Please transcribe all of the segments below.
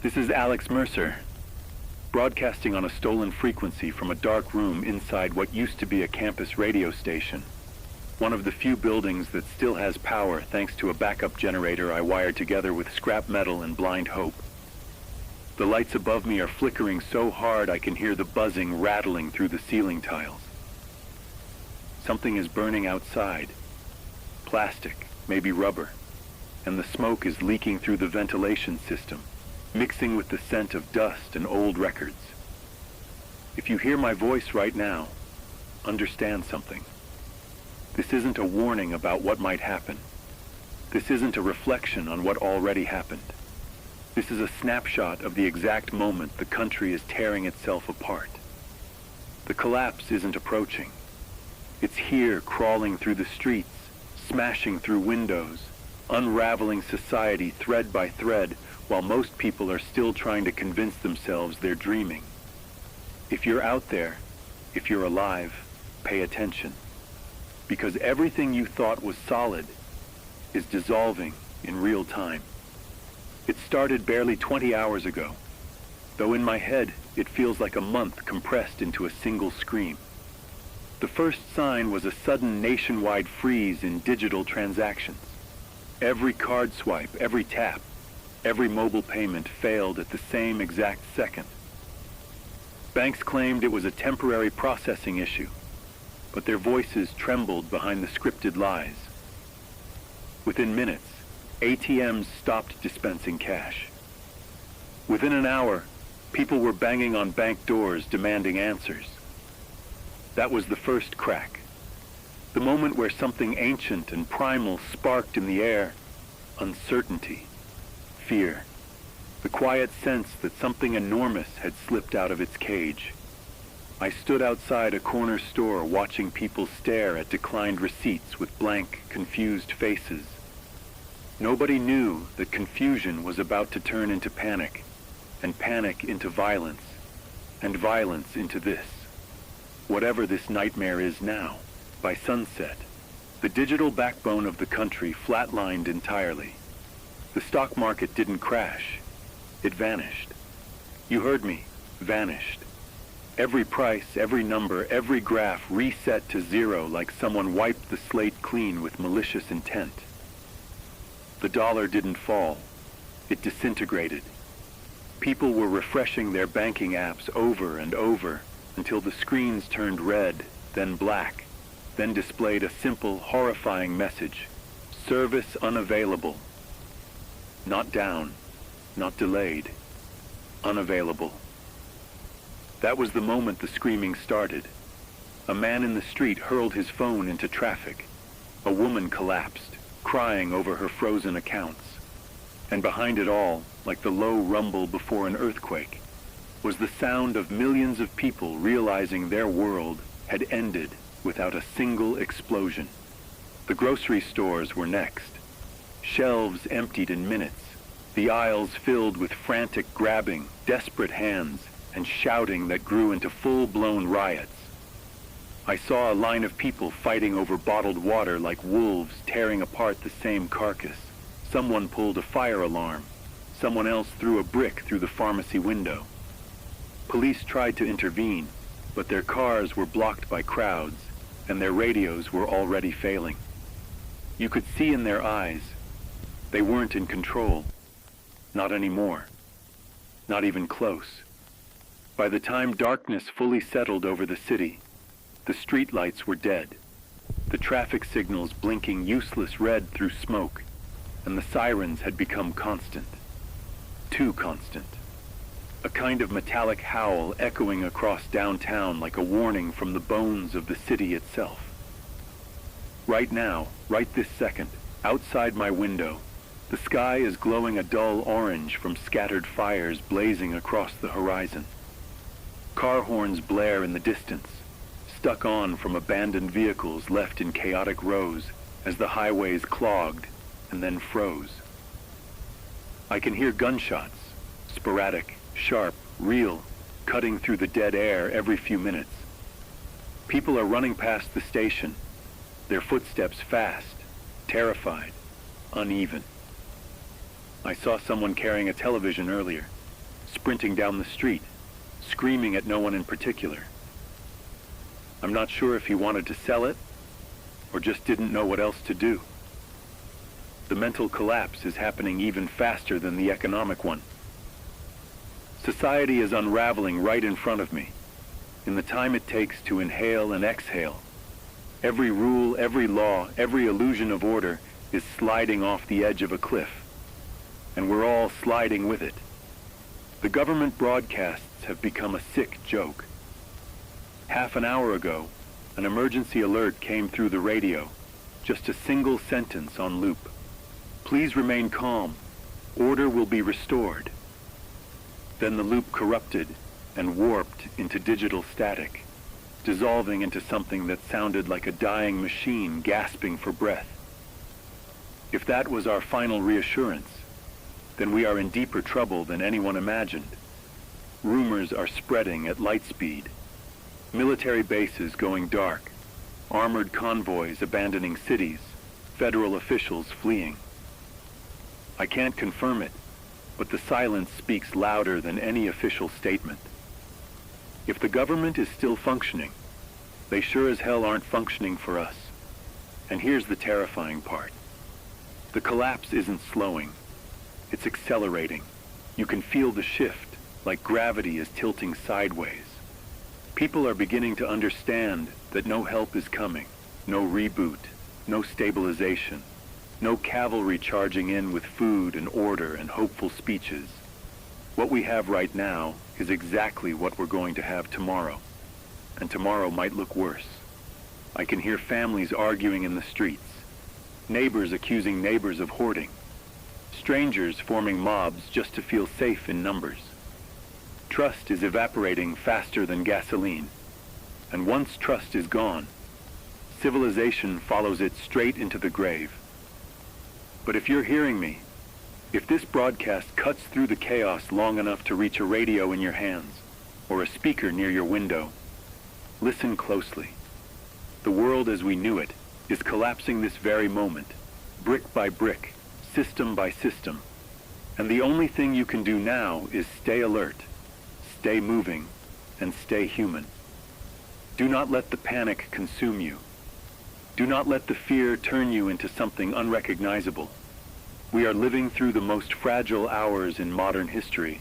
This is Alex Mercer, broadcasting on a stolen frequency from a dark room inside what used to be a campus radio station. One of the few buildings that still has power thanks to a backup generator I wired together with scrap metal and blind hope. The lights above me are flickering so hard I can hear the buzzing rattling through the ceiling tiles. Something is burning outside. Plastic, maybe rubber, and the smoke is leaking through the ventilation system, mixing with the scent of dust and old records. If you hear my voice right now, understand something. This isn't a warning about what might happen. This isn't a reflection on what already happened. This is a snapshot of the exact moment the country is tearing itself apart. The collapse isn't approaching. It's here, crawling through the streets, smashing through windows, unraveling society thread by thread, while most people are still trying to convince themselves they're dreaming. If you're out there, if you're alive, pay attention. Because everything you thought was solid is dissolving in real time. It started barely 20 hours ago, though in my head it feels like a month compressed into a single scream. The first sign was a sudden nationwide freeze in digital transactions. Every card swipe, every tap, every mobile payment failed at the same exact second. Banks claimed it was a temporary processing issue, but their voices trembled behind the scripted lies. Within minutes, ATMs stopped dispensing cash. Within an hour, people were banging on bank doors demanding answers. That was the first crack. The moment where something ancient and primal sparked in the air. Uncertainty. Fear. The quiet sense that something enormous had slipped out of its cage. I stood outside a corner store watching people stare at declined receipts with blank, confused faces. Nobody knew that confusion was about to turn into panic, and panic into violence, and violence into this. Whatever this nightmare is now. By sunset, the digital backbone of the country flatlined entirely. The stock market didn't crash. It vanished. You heard me. Vanished. Every price, every number, every graph reset to zero like someone wiped the slate clean with malicious intent. The dollar didn't fall. It disintegrated. People were refreshing their banking apps over and over until the screens turned red, then black, then displayed a simple, horrifying message. Service unavailable. Not down, not delayed. Unavailable. That was the moment the screaming started. A man in the street hurled his phone into traffic. A woman collapsed, crying over her frozen accounts. And behind it all, like the low rumble before an earthquake, was the sound of millions of people realizing their world had ended without a single explosion. The grocery stores were next. Shelves emptied in minutes, the aisles filled with frantic grabbing, desperate hands, and shouting that grew into full-blown riots. I saw a line of people fighting over bottled water like wolves tearing apart the same carcass. Someone pulled a fire alarm. Someone else threw a brick through the pharmacy window. Police tried to intervene, but their cars were blocked by crowds, and their radios were already failing. You could see in their eyes, they weren't in control. Not anymore. Not even close. By the time darkness fully settled over the city, the streetlights were dead, the traffic signals blinking useless red through smoke, and the sirens had become constant. Too constant. A kind of metallic howl echoing across downtown like a warning from the bones of the city itself. Right now, right this second, outside my window, the sky is glowing a dull orange from scattered fires blazing across the horizon. Car horns blare in the distance, stuck on from abandoned vehicles left in chaotic rows as the highways clogged and then froze. I can hear gunshots, sporadic, sharp, real, cutting through the dead air every few minutes. People are running past the station, their footsteps fast, terrified, uneven. I saw someone carrying a television earlier, sprinting down the street, screaming at no one in particular. I'm not sure if he wanted to sell it or just didn't know what else to do. The mental collapse is happening even faster than the economic one. Society is unraveling right in front of me, in the time it takes to inhale and exhale. Every rule, every law, every illusion of order is sliding off the edge of a cliff, and we're all sliding with it. The government broadcasts have become a sick joke. Half an hour ago, an emergency alert came through the radio, just a single sentence on loop. Please remain calm. Order will be restored. Then the loop corrupted and warped into digital static, dissolving into something that sounded like a dying machine gasping for breath. If that was our final reassurance, then we are in deeper trouble than anyone imagined. Rumors are spreading at light speed. Military bases going dark, armored convoys abandoning cities, federal officials fleeing. I can't confirm it, but the silence speaks louder than any official statement. If the government is still functioning, they sure as hell aren't functioning for us. And here's the terrifying part. The collapse isn't slowing. It's accelerating. You can feel the shift, like gravity is tilting sideways. People are beginning to understand that no help is coming, no reboot, no stabilization, no cavalry charging in with food and order and hopeful speeches. What we have right now is exactly what we're going to have tomorrow, and tomorrow might look worse. I can hear families arguing in the streets, neighbors accusing neighbors of hoarding, strangers forming mobs just to feel safe in numbers. Trust is evaporating faster than gasoline, and once trust is gone, civilization follows it straight into the grave. But if you're hearing me, if this broadcast cuts through the chaos long enough to reach a radio in your hands, or a speaker near your window, listen closely. The world as we knew it is collapsing this very moment, brick by brick, system by system, and the only thing you can do now is stay alert, stay moving, and stay human. Do not let the panic consume you. Do not let the fear turn you into something unrecognizable. We are living through the most fragile hours in modern history,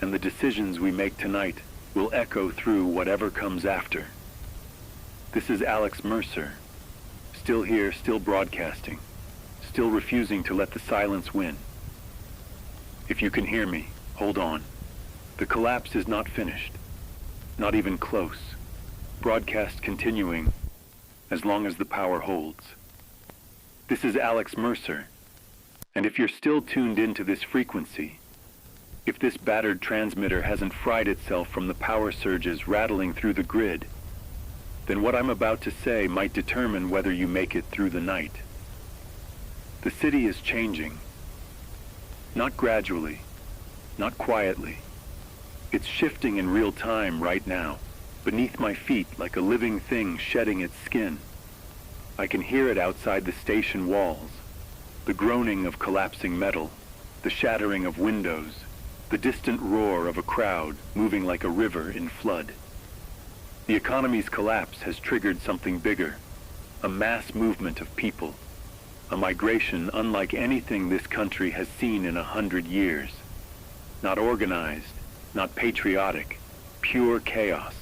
and the decisions we make tonight will echo through whatever comes after. This is Alex Mercer, still here, still broadcasting, still refusing to let the silence win. If you can hear me, hold on. The collapse is not finished, not even close. Broadcast continuing as long as the power holds. This is Alex Mercer, and if you're still tuned into this frequency, if this battered transmitter hasn't fried itself from the power surges rattling through the grid, then what I'm about to say might determine whether you make it through the night. The city is changing. Not gradually, not quietly. It's shifting in real time right now, beneath my feet like a living thing shedding its skin. I can hear it outside the station walls, the groaning of collapsing metal, the shattering of windows, the distant roar of a crowd moving like a river in flood. The economy's collapse has triggered something bigger, a mass movement of people, a migration unlike anything this country has seen in 100 years. Not organized, not patriotic, pure chaos,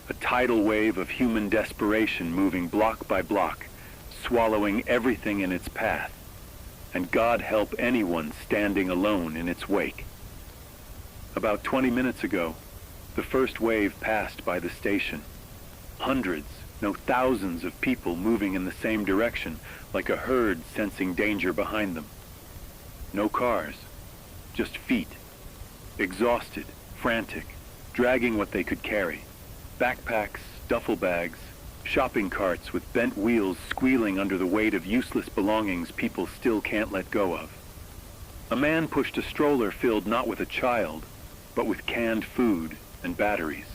a tidal wave of human desperation moving block by block, swallowing everything in its path, and God help anyone standing alone in its wake. About 20 minutes ago, the first wave passed by the station. Hundreds, no thousands of people moving in the same direction, like a herd sensing danger behind them. No cars, just feet, exhausted, frantic, dragging what they could carry. Backpacks, duffel bags, shopping carts with bent wheels squealing under the weight of useless belongings people still can't let go of. A man pushed a stroller filled not with a child, but with canned food and batteries.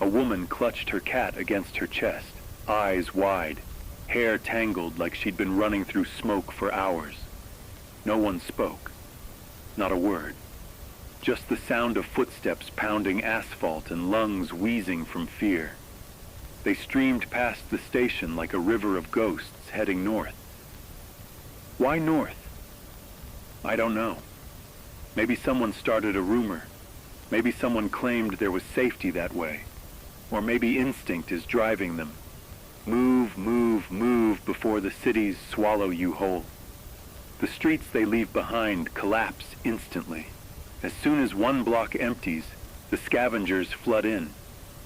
A woman clutched her cat against her chest, eyes wide, hair tangled like she'd been running through smoke for hours. No one spoke, not a word. Just the sound of footsteps pounding asphalt and lungs wheezing from fear. They streamed past the station like a river of ghosts heading north. Why north? I don't know. Maybe someone started a rumor. Maybe someone claimed there was safety that way. Or maybe instinct is driving them. Move, move, move before the cities swallow you whole. The streets they leave behind collapse instantly. As soon as one block empties, the scavengers flood in.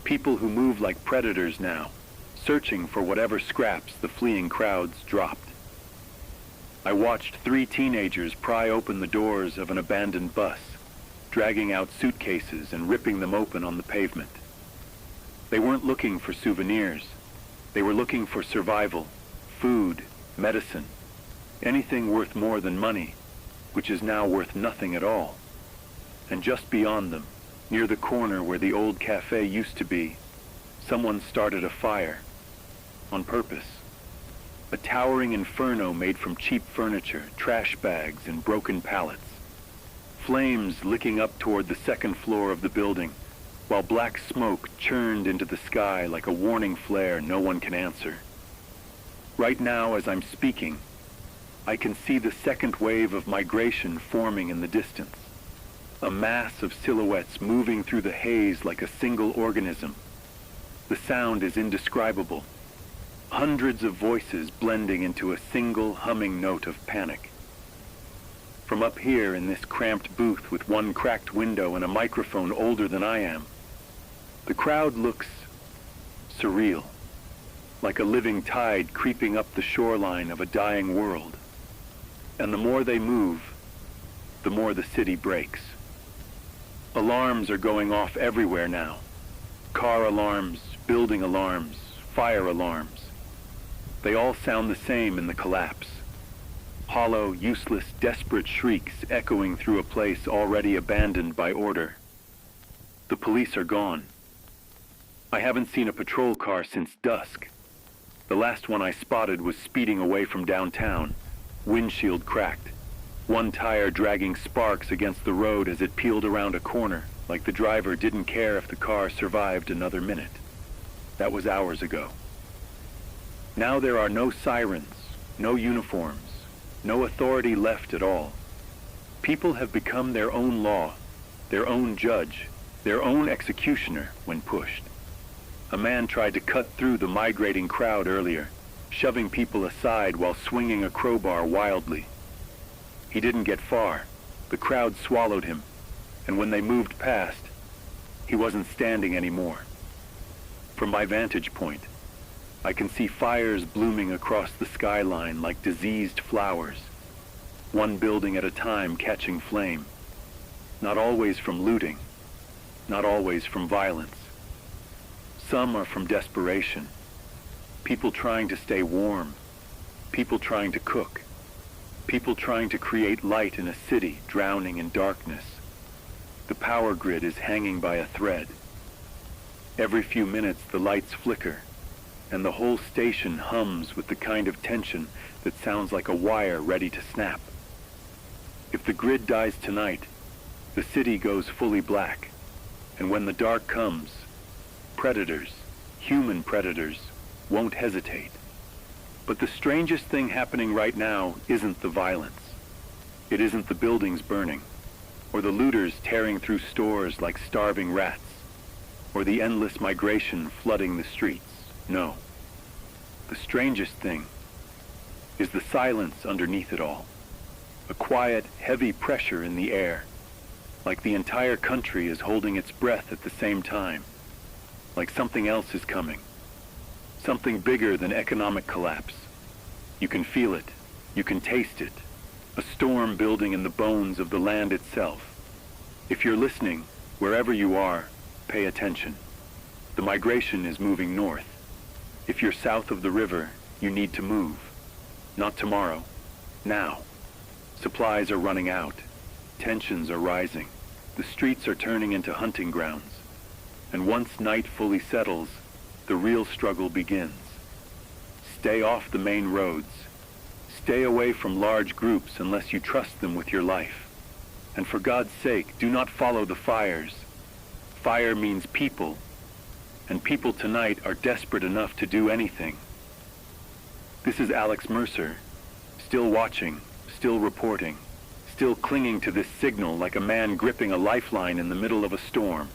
People who move like predators now, searching for whatever scraps the fleeing crowds dropped. I watched 3 teenagers pry open the doors of an abandoned bus, dragging out suitcases and ripping them open on the pavement. They weren't looking for souvenirs. They were looking for survival, food, medicine, anything worth more than money, which is now worth nothing at all. And just beyond them, near the corner where the old cafe used to be, someone started a fire. On purpose. A towering inferno made from cheap furniture, trash bags, and broken pallets. Flames licking up toward the second floor of the building, while black smoke churned into the sky like a warning flare no one can answer. Right now, as I'm speaking, I can see the second wave of migration forming in the distance. A mass of silhouettes moving through the haze like a single organism. The sound is indescribable. Hundreds of voices blending into a single humming note of panic. From up here in this cramped booth with one cracked window and a microphone older than I am, the crowd looks surreal, like a living tide creeping up the shoreline of a dying world. And the more they move, the more the city breaks. Alarms are going off everywhere now. Car alarms, building alarms, fire alarms. They all sound the same in the collapse. Hollow, useless, desperate shrieks echoing through a place already abandoned by order. The police are gone. I haven't seen a patrol car since dusk. The last one I spotted was speeding away from downtown, windshield cracked. One tire dragging sparks against the road as it peeled around a corner, like the driver didn't care if the car survived another minute. That was hours ago. Now there are no sirens, no uniforms, no authority left at all. People have become their own law, their own judge, their own executioner when pushed. A man tried to cut through the migrating crowd earlier, shoving people aside while swinging a crowbar wildly. He didn't get far. The crowd swallowed him, and when they moved past, he wasn't standing anymore. From my vantage point, I can see fires blooming across the skyline like diseased flowers, one building at a time catching flame. Not always from looting, not always from violence. Some are from desperation. People trying to stay warm, people trying to cook, people trying to create light in a city drowning in darkness. The power grid is hanging by a thread. Every few minutes the lights flicker, and the whole station hums with the kind of tension that sounds like a wire ready to snap. If the grid dies tonight, the city goes fully black, and when the dark comes, predators, human predators, won't hesitate. But the strangest thing happening right now isn't the violence. It isn't the buildings burning, or the looters tearing through stores like starving rats, or the endless migration flooding the streets. No. The strangest thing is the silence underneath it all. A quiet, heavy pressure in the air, like the entire country is holding its breath at the same time, like something else is coming. Something bigger than economic collapse. You can feel it. You can taste it. A storm building in the bones of the land itself. If you're listening, wherever you are, pay attention. The migration is moving north. If you're south of the river, you need to move. Not tomorrow. Now. Supplies are running out. Tensions are rising. The streets are turning into hunting grounds. And once night fully settles, the real struggle begins. Stay off the main roads. Stay away from large groups unless you trust them with your life. And for God's sake, do not follow the fires. Fire means people, and people tonight are desperate enough to do anything. This is Alex Mercer, still watching, still reporting, still clinging to this signal like a man gripping a lifeline in the middle of a storm.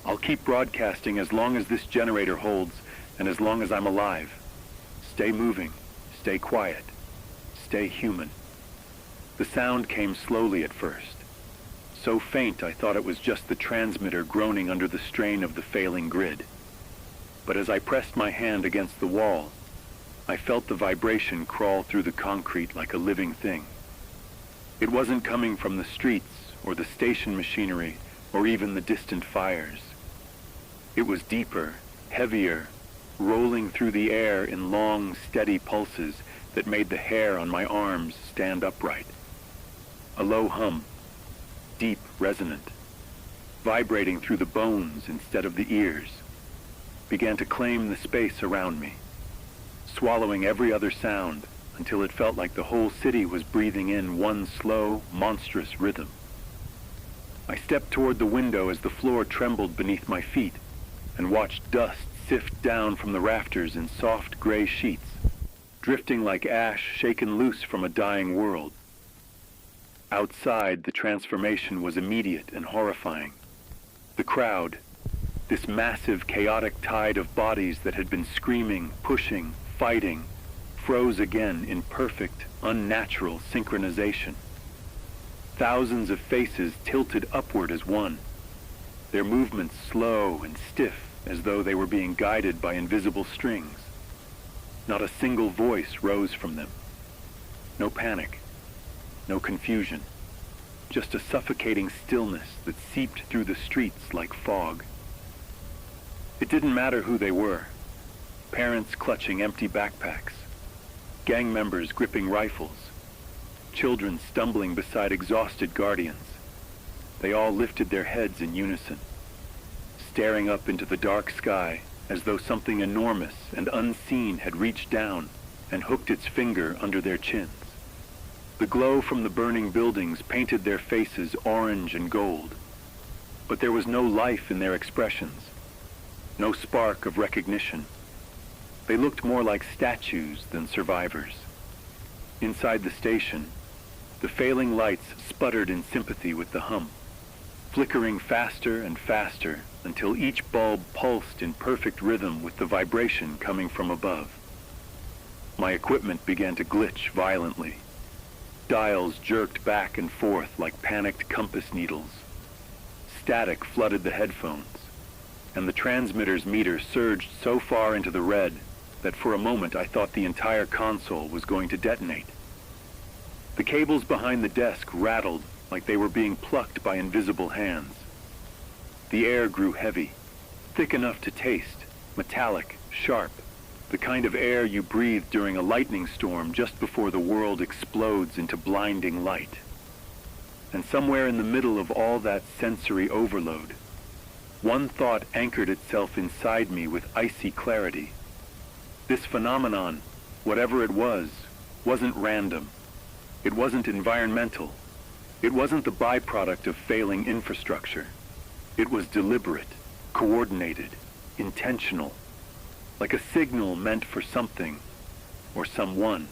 I'll keep broadcasting as long as this generator holds and as long as I'm alive. Stay moving, stay quiet, stay human. The sound came slowly at first. So faint I thought it was just the transmitter groaning under the strain of the failing grid. But as I pressed my hand against the wall, I felt the vibration crawl through the concrete like a living thing. It wasn't coming from the streets or the station machinery or even the distant fires. It was deeper, heavier, rolling through the air in long, steady pulses that made the hair on my arms stand upright. A low hum, deep, resonant, vibrating through the bones instead of the ears, began to claim the space around me, swallowing every other sound until it felt like the whole city was breathing in one slow, monstrous rhythm. I stepped toward the window as the floor trembled beneath my feet and watched dust sift down from the rafters in soft gray sheets, drifting like ash shaken loose from a dying world. Outside, the transformation was immediate and horrifying. The crowd, this massive, chaotic tide of bodies that had been screaming, pushing, fighting, froze again in perfect, unnatural synchronization. Thousands of faces tilted upward as one, their movements slow and stiff as though they were being guided by invisible strings. Not a single voice rose from them. No panic. No confusion, just a suffocating stillness that seeped through the streets like fog. It didn't matter who they were. Parents clutching empty backpacks, gang members gripping rifles, children stumbling beside exhausted guardians. They all lifted their heads in unison, staring up into the dark sky as though something enormous and unseen had reached down and hooked its finger under their chins. The glow from the burning buildings painted their faces orange and gold, but there was no life in their expressions, no spark of recognition. They looked more like statues than survivors. Inside the station, the failing lights sputtered in sympathy with the hum, flickering faster and faster until each bulb pulsed in perfect rhythm with the vibration coming from above. My equipment began to glitch violently. Dials jerked back and forth like panicked compass needles. Static flooded the headphones, and the transmitter's meter surged so far into the red that for a moment I thought the entire console was going to detonate. The cables behind the desk rattled like they were being plucked by invisible hands. The air grew heavy, thick enough to taste, metallic, sharp, the kind of air you breathe during a lightning storm just before the world explodes into blinding light. And somewhere in the middle of all that sensory overload, one thought anchored itself inside me with icy clarity. This phenomenon, whatever it was, wasn't random. It wasn't environmental. It wasn't the byproduct of failing infrastructure. It was deliberate, coordinated, intentional, like a signal meant for something or someone.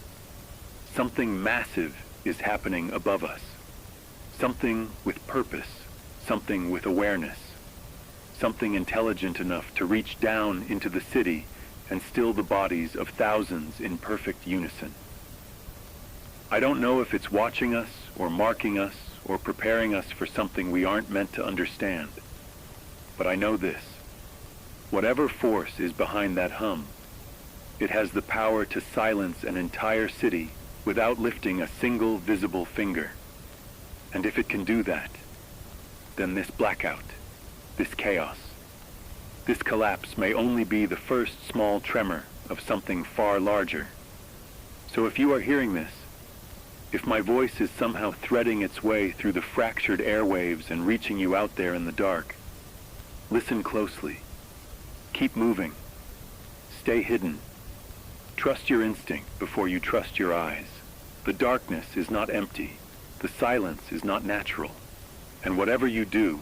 Something massive is happening above us. Something with purpose, something with awareness, something intelligent enough to reach down into the city and still the bodies of thousands in perfect unison. I don't know if it's watching us or marking us or preparing us for something we aren't meant to understand, but I know this. Whatever force is behind that hum, it has the power to silence an entire city without lifting a single visible finger. And if it can do that, then this blackout, this chaos, this collapse may only be the first small tremor of something far larger. So if you are hearing this, if my voice is somehow threading its way through the fractured airwaves and reaching you out there in the dark, listen closely. Keep moving. Stay hidden. Trust your instinct before you trust your eyes. The darkness is not empty. The silence is not natural. And whatever you do,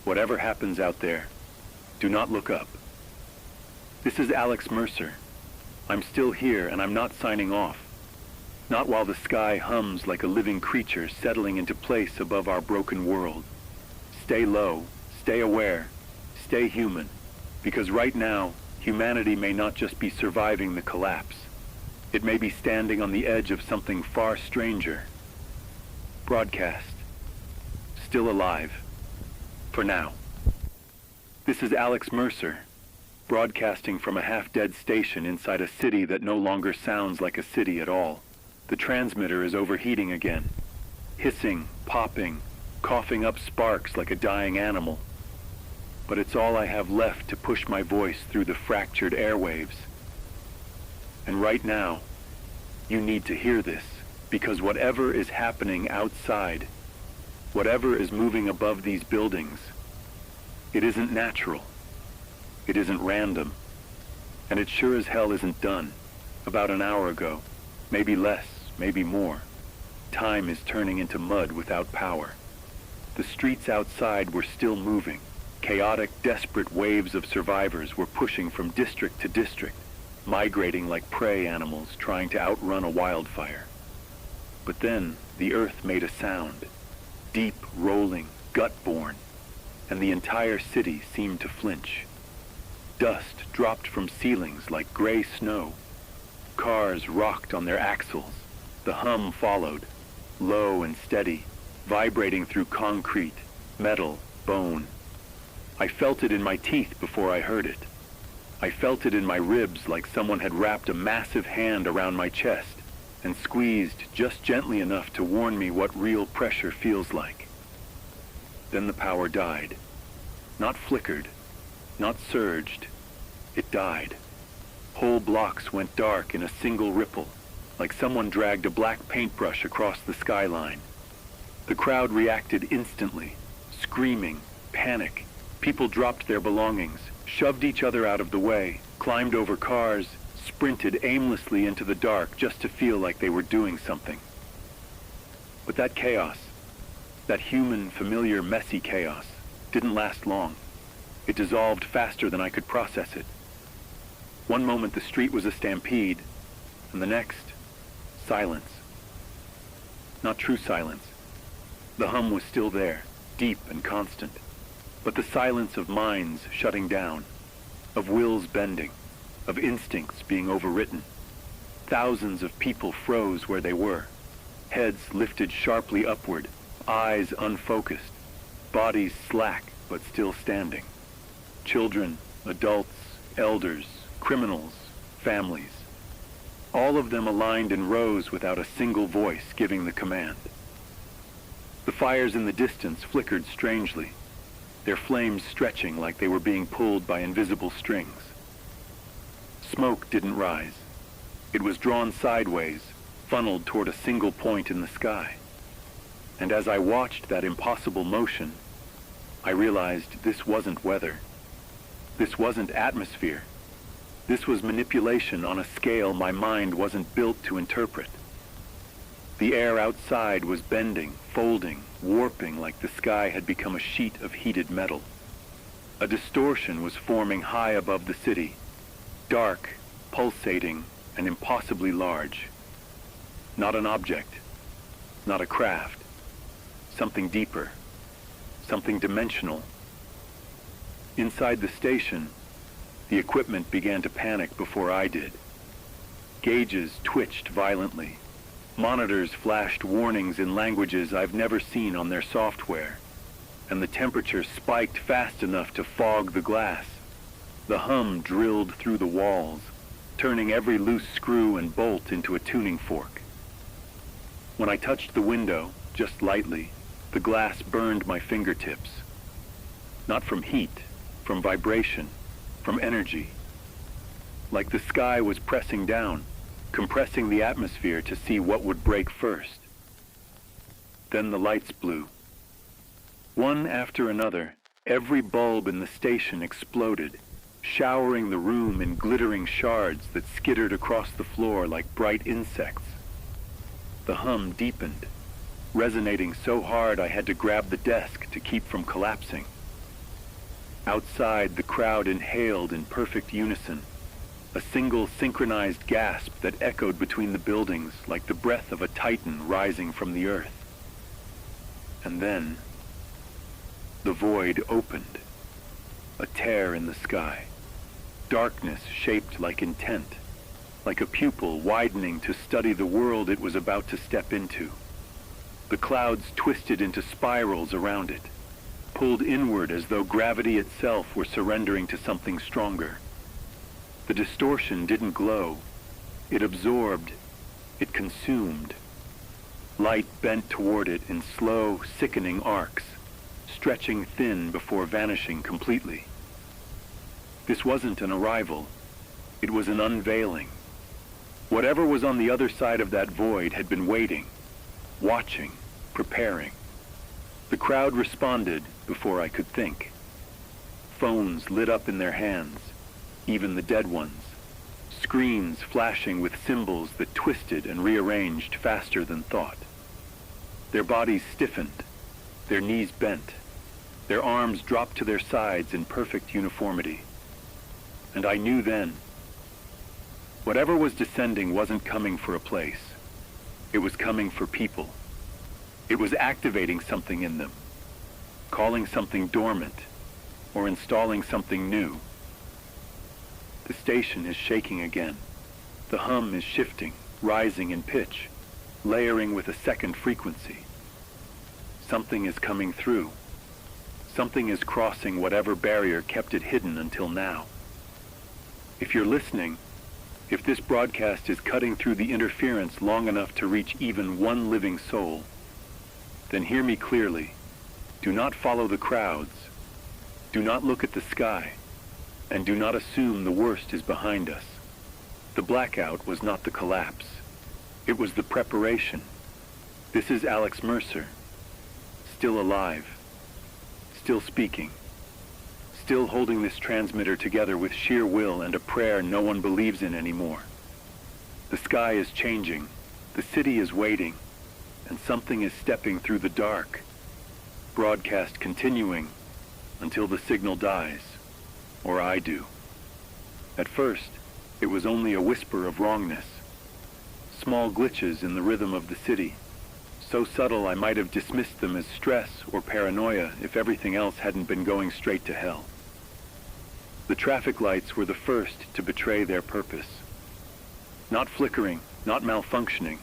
whatever happens out there, do not look up. This is Alex Mercer. I'm still here and I'm not signing off. Not while the sky hums like a living creature settling into place above our broken world. Stay low, stay aware, stay human, because right now, humanity may not just be surviving the collapse. It may be standing on the edge of something far stranger. Broadcast. Still alive. For now. This is Alex Mercer, broadcasting from a half-dead station inside a city that no longer sounds like a city at all. The transmitter is overheating again, hissing, popping, coughing up sparks like a dying animal. But it's all I have left to push my voice through the fractured airwaves. And right now, you need to hear this, because whatever is happening outside, whatever is moving above these buildings, it isn't natural. It isn't random. And it sure as hell isn't done. About an hour ago, maybe less, maybe more. Time is turning into mud without power. The streets outside were still moving. Chaotic, desperate waves of survivors were pushing from district to district, migrating like prey animals trying to outrun a wildfire. But then, the earth made a sound. Deep, rolling, gut-born. And the entire city seemed to flinch. Dust dropped from ceilings like gray snow. Cars rocked on their axles. The hum followed, low and steady, vibrating through concrete, metal, bone. I felt it in my teeth before I heard it. I felt it in my ribs like someone had wrapped a massive hand around my chest and squeezed just gently enough to warn me what real pressure feels like. Then the power died. Not flickered, not surged. It died. Whole blocks went dark in a single ripple, like someone dragged a black paintbrush across the skyline. The crowd reacted instantly, screaming, panic. People dropped their belongings, shoved each other out of the way, climbed over cars, sprinted aimlessly into the dark just to feel like they were doing something. But that chaos, that human, familiar, messy chaos, didn't last long. It dissolved faster than I could process it. One moment the street was a stampede, and the next, silence. Not true silence. The hum was still there, deep and constant. But the silence of minds shutting down, of wills bending, of instincts being overwritten. Thousands of people froze where they were, heads lifted sharply upward, eyes unfocused, bodies slack but still standing. Children, adults, elders, criminals, families. All of them aligned in rows without a single voice giving the command. The fires in the distance flickered strangely, their flames stretching like they were being pulled by invisible strings. Smoke didn't rise. It was drawn sideways, funneled toward a single point in the sky. And as I watched that impossible motion, I realized this wasn't weather. This wasn't atmosphere. This was manipulation on a scale my mind wasn't built to interpret. The air outside was bending, folding, warping like the sky had become a sheet of heated metal. A distortion was forming high above the city, dark, pulsating, and impossibly large. Not an object, not a craft, something deeper, something dimensional. Inside the station, the equipment began to panic before I did. Gauges twitched violently. Monitors flashed warnings in languages I've never seen on their software, and the temperature spiked fast enough to fog the glass. The hum drilled through the walls, turning every loose screw and bolt into a tuning fork. When I touched the window, just lightly, the glass burned my fingertips. Not from heat, from vibration, from energy. Like the sky was pressing down, compressing the atmosphere to see what would break first. Then the lights blew. One after another, every bulb in the station exploded, showering the room in glittering shards that skittered across the floor like bright insects. The hum deepened, resonating so hard I had to grab the desk to keep from collapsing. Outside, the crowd inhaled in perfect unison, a single synchronized gasp that echoed between the buildings like the breath of a titan rising from the earth. And then, the void opened, a tear in the sky, darkness shaped like intent, like a pupil widening to study the world it was about to step into. The clouds twisted into spirals around it, pulled inward as though gravity itself were surrendering to something stronger. The distortion didn't glow. It absorbed. It consumed. Light bent toward it in slow, sickening arcs, stretching thin before vanishing completely. This wasn't an arrival. It was an unveiling. Whatever was on the other side of that void had been waiting, watching, preparing. The crowd responded before I could think. Phones lit up in their hands, even the dead ones, screens flashing with symbols that twisted and rearranged faster than thought. Their bodies stiffened, their knees bent, their arms dropped to their sides in perfect uniformity. And I knew then, whatever was descending wasn't coming for a place. It was coming for people. It was activating something in them, calling something dormant, or installing something new. The station is shaking again. The hum is shifting, rising in pitch, layering with a second frequency. Something is coming through. Something is crossing whatever barrier kept it hidden until now. If you're listening, if this broadcast is cutting through the interference long enough to reach even one living soul, then hear me clearly. Do not follow the crowds. Do not look at the sky. And do not assume the worst is behind us. The blackout was not the collapse. It was the preparation. This is Alex Mercer. Still alive. Still speaking. Still holding this transmitter together with sheer will and a prayer no one believes in anymore. The sky is changing. The city is waiting. And something is stepping through the dark. Broadcast continuing until the signal dies, or I do. At first, it was only a whisper of wrongness. Small glitches in the rhythm of the city, so subtle I might have dismissed them as stress or paranoia if everything else hadn't been going straight to hell. The traffic lights were the first to betray their purpose. Not flickering, not malfunctioning,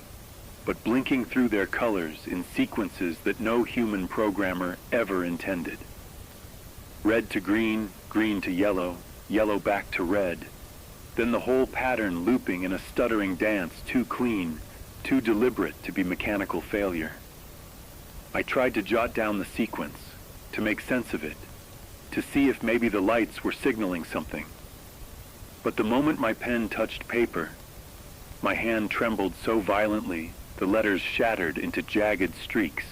but blinking through their colors in sequences that no human programmer ever intended. Red to green, green to yellow, yellow back to red, then the whole pattern looping in a stuttering dance too clean, too deliberate to be mechanical failure. I tried to jot down the sequence, to make sense of it, to see if maybe the lights were signaling something. But the moment my pen touched paper, my hand trembled so violently the letters shattered into jagged streaks.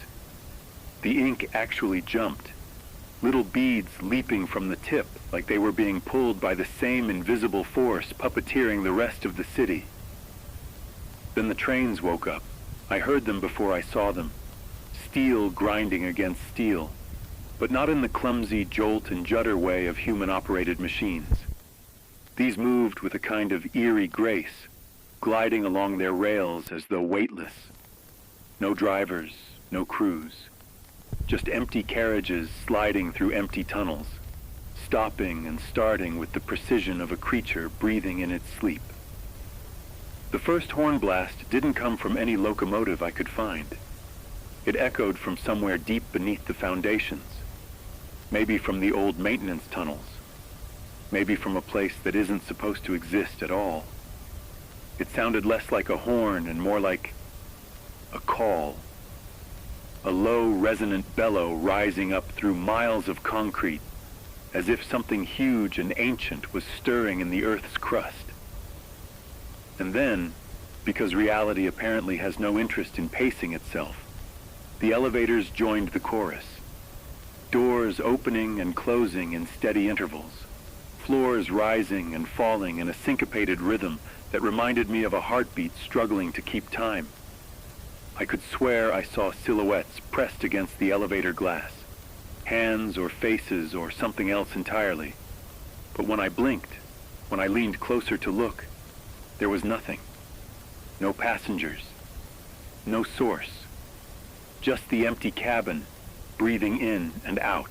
The ink actually jumped, little beads leaping from the tip like they were being pulled by the same invisible force puppeteering the rest of the city. Then the trains woke up. I heard them before I saw them. Steel grinding against steel, but not in the clumsy jolt and judder way of human-operated machines. These moved with a kind of eerie grace, gliding along their rails as though weightless. No drivers, no crews. Just empty carriages sliding through empty tunnels, stopping and starting with the precision of a creature breathing in its sleep. The first horn blast didn't come from any locomotive I could find. It echoed from somewhere deep beneath the foundations, maybe from the old maintenance tunnels, maybe from a place that isn't supposed to exist at all. It sounded less like a horn and more like a call. A low, resonant bellow rising up through miles of concrete, as if something huge and ancient was stirring in the Earth's crust. And then, because reality apparently has no interest in pacing itself, the elevators joined the chorus. Doors opening and closing in steady intervals, floors rising and falling in a syncopated rhythm that reminded me of a heartbeat struggling to keep time. I could swear I saw silhouettes pressed against the elevator glass, hands or faces or something else entirely. But when I blinked, when I leaned closer to look, there was nothing. No passengers, no source, just the empty cabin, breathing in and out.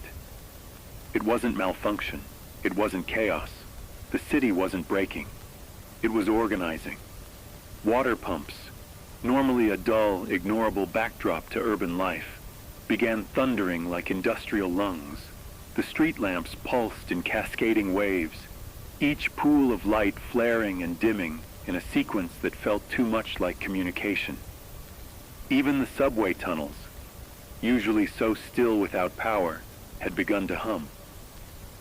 It wasn't malfunction, it wasn't chaos. The city wasn't breaking, it was organizing. Water pumps, normally a dull, ignorable backdrop to urban life, began thundering like industrial lungs. The street lamps pulsed in cascading waves, each pool of light flaring and dimming in a sequence that felt too much like communication. Even the subway tunnels, usually so still without power, had begun to hum.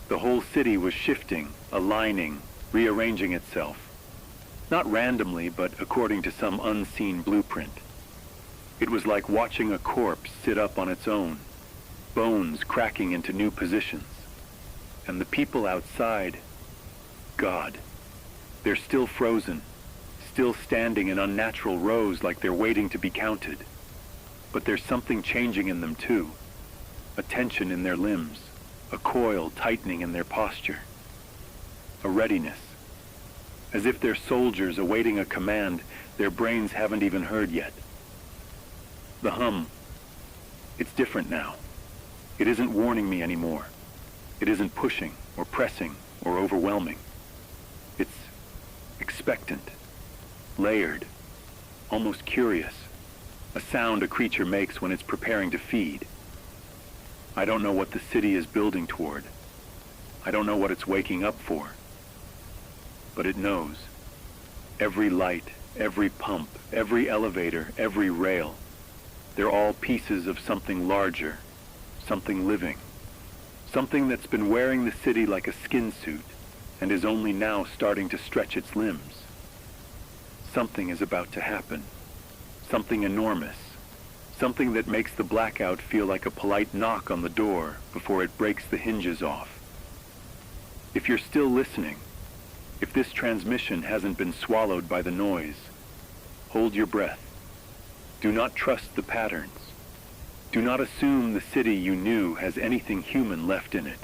The whole city was shifting, aligning, rearranging itself. Not randomly, but according to some unseen blueprint. It was like watching a corpse sit up on its own, bones cracking into new positions. And the people outside, God, they're still frozen, still standing in unnatural rows like they're waiting to be counted. But there's something changing in them too. A tension in their limbs, a coil tightening in their posture. A readiness. As if they're soldiers awaiting a command their brains haven't even heard yet. The hum. It's different now. It isn't warning me anymore. It isn't pushing or pressing or overwhelming. It's expectant, layered, almost curious. A sound a creature makes when it's preparing to feed. I don't know what the city is building toward. I don't know what it's waking up for. But it knows. Every light, every pump, every elevator, every rail, they're all pieces of something larger, something living, something that's been wearing the city like a skin suit and is only now starting to stretch its limbs. Something is about to happen, something enormous, something that makes the blackout feel like a polite knock on the door before it breaks the hinges off. If you're still listening, if this transmission hasn't been swallowed by the noise, hold your breath. Do not trust the patterns. Do not assume the city you knew has anything human left in it.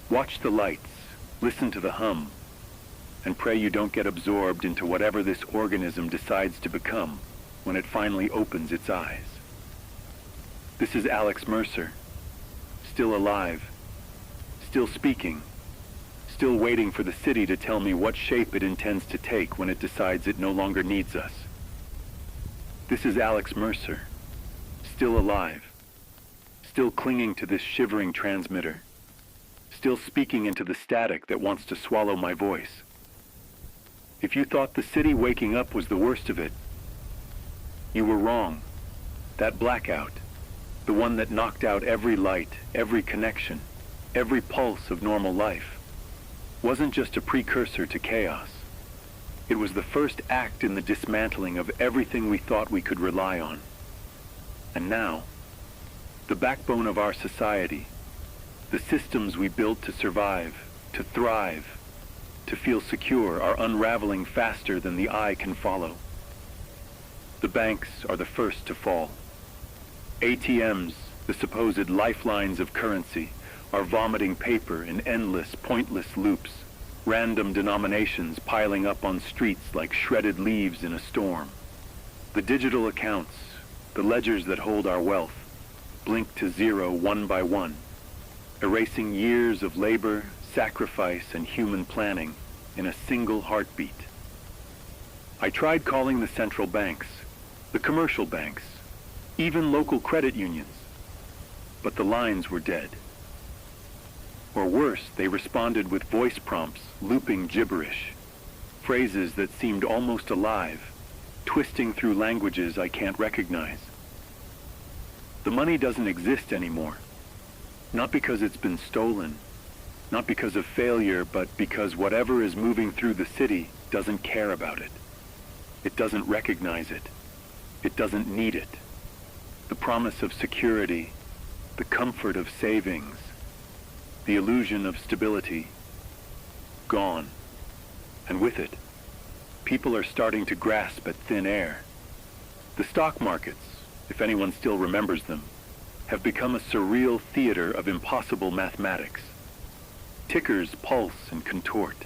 Watch the lights, listen to the hum, and pray you don't get absorbed into whatever this organism decides to become when it finally opens its eyes. This is Alex Mercer, still alive, still speaking, still waiting for the city to tell me what shape it intends to take when it decides it no longer needs us. This is Alex Mercer, still alive, still clinging to this shivering transmitter, still speaking into the static that wants to swallow my voice. If you thought the city waking up was the worst of it, you were wrong. That blackout, the one that knocked out every light, every connection, every pulse of normal life, wasn't just a precursor to chaos. It was the first act in the dismantling of everything we thought we could rely on. And now, the backbone of our society, the systems we built to survive, to thrive, to feel secure are unraveling faster than the eye can follow. The banks are the first to fall. ATMs, the supposed lifelines of currency, are vomiting paper in endless, pointless loops, random denominations piling up on streets like shredded leaves in a storm. The digital accounts, the ledgers that hold our wealth, blink to zero one by one, erasing years of labor, sacrifice, and human planning in a single heartbeat. I tried calling the central banks, the commercial banks, even local credit unions, but the lines were dead. Or worse, they responded with voice prompts, looping gibberish, phrases that seemed almost alive, twisting through languages I can't recognize. The money doesn't exist anymore, not because it's been stolen, not because of failure, but because whatever is moving through the city doesn't care about it. It doesn't recognize it. It doesn't need it. The promise of security, the comfort of savings, the illusion of stability, gone. And with it, people are starting to grasp at thin air. The stock markets, if anyone still remembers them, have become a surreal theater of impossible mathematics. Tickers pulse and contort.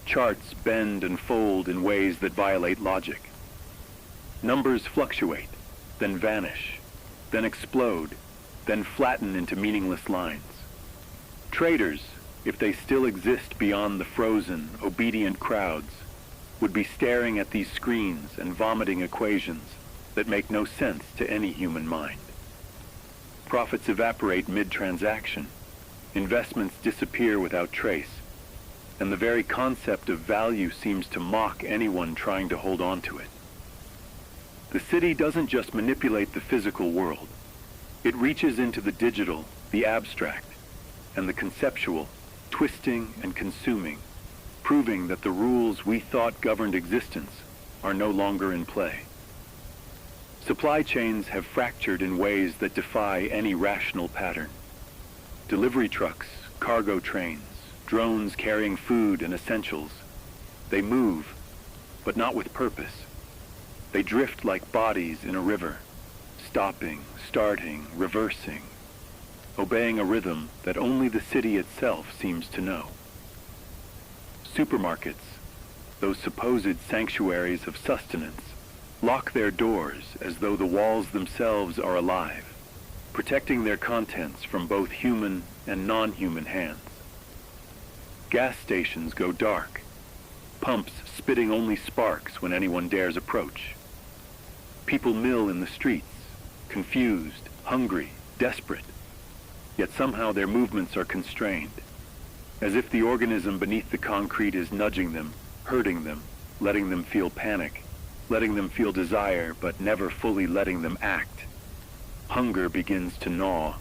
Charts bend and fold in ways that violate logic. Numbers fluctuate, then vanish, then explode, then flatten into meaningless lines. Traders, if they still exist beyond the frozen, obedient crowds, would be staring at these screens and vomiting equations that make no sense to any human mind. Profits evaporate mid-transaction. Investments disappear without trace. And the very concept of value seems to mock anyone trying to hold on to it. The city doesn't just manipulate the physical world. It reaches into the digital, the abstract, and the conceptual, twisting and consuming, proving that the rules we thought governed existence are no longer in play. Supply chains have fractured in ways that defy any rational pattern. Delivery trucks, cargo trains, drones carrying food and essentials. They move, but not with purpose. They drift like bodies in a river, stopping, starting, reversing, obeying a rhythm that only the city itself seems to know. Supermarkets, those supposed sanctuaries of sustenance, lock their doors as though the walls themselves are alive, protecting their contents from both human and non-human hands. Gas stations go dark, pumps spitting only sparks when anyone dares approach. People mill in the streets, confused, hungry, desperate, yet somehow their movements are constrained, as if the organism beneath the concrete is nudging them, hurting them, letting them feel panic, letting them feel desire, but never fully letting them act. Hunger begins to gnaw,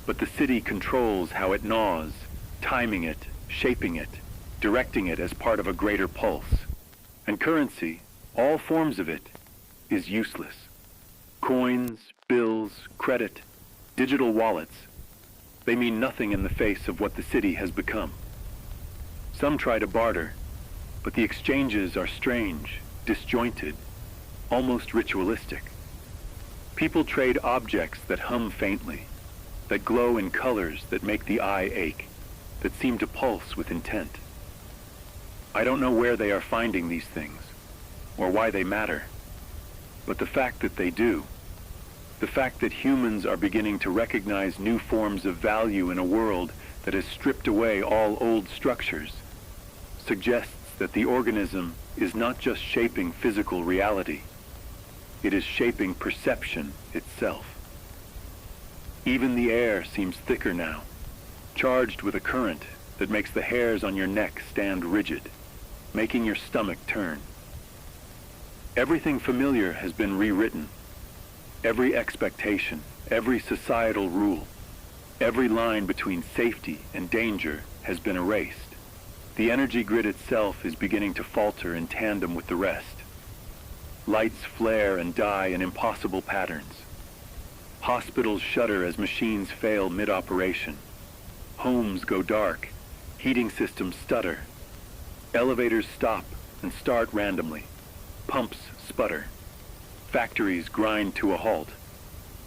but the city controls how it gnaws, timing it, shaping it, directing it as part of a greater pulse. And currency, all forms of it, is useless. Coins, bills, credit, digital wallets, they mean nothing in the face of what the city has become. Some try to barter, but the exchanges are strange, disjointed, almost ritualistic. People trade objects that hum faintly, that glow in colors that make the eye ache, that seem to pulse with intent. I don't know where they are finding these things, or why they matter, but the fact that they do, the fact that humans are beginning to recognize new forms of value in a world that has stripped away all old structures, suggests that the organism is not just shaping physical reality, it is shaping perception itself. Even the air seems thicker now, charged with a current that makes the hairs on your neck stand rigid, making your stomach turn. Everything familiar has been rewritten. Every expectation, every societal rule, every line between safety and danger has been erased. The energy grid itself is beginning to falter in tandem with the rest. Lights flare and die in impossible patterns. Hospitals shudder as machines fail mid-operation. Homes go dark. Heating systems stutter. Elevators stop and start randomly. Pumps sputter. Factories grind to a halt,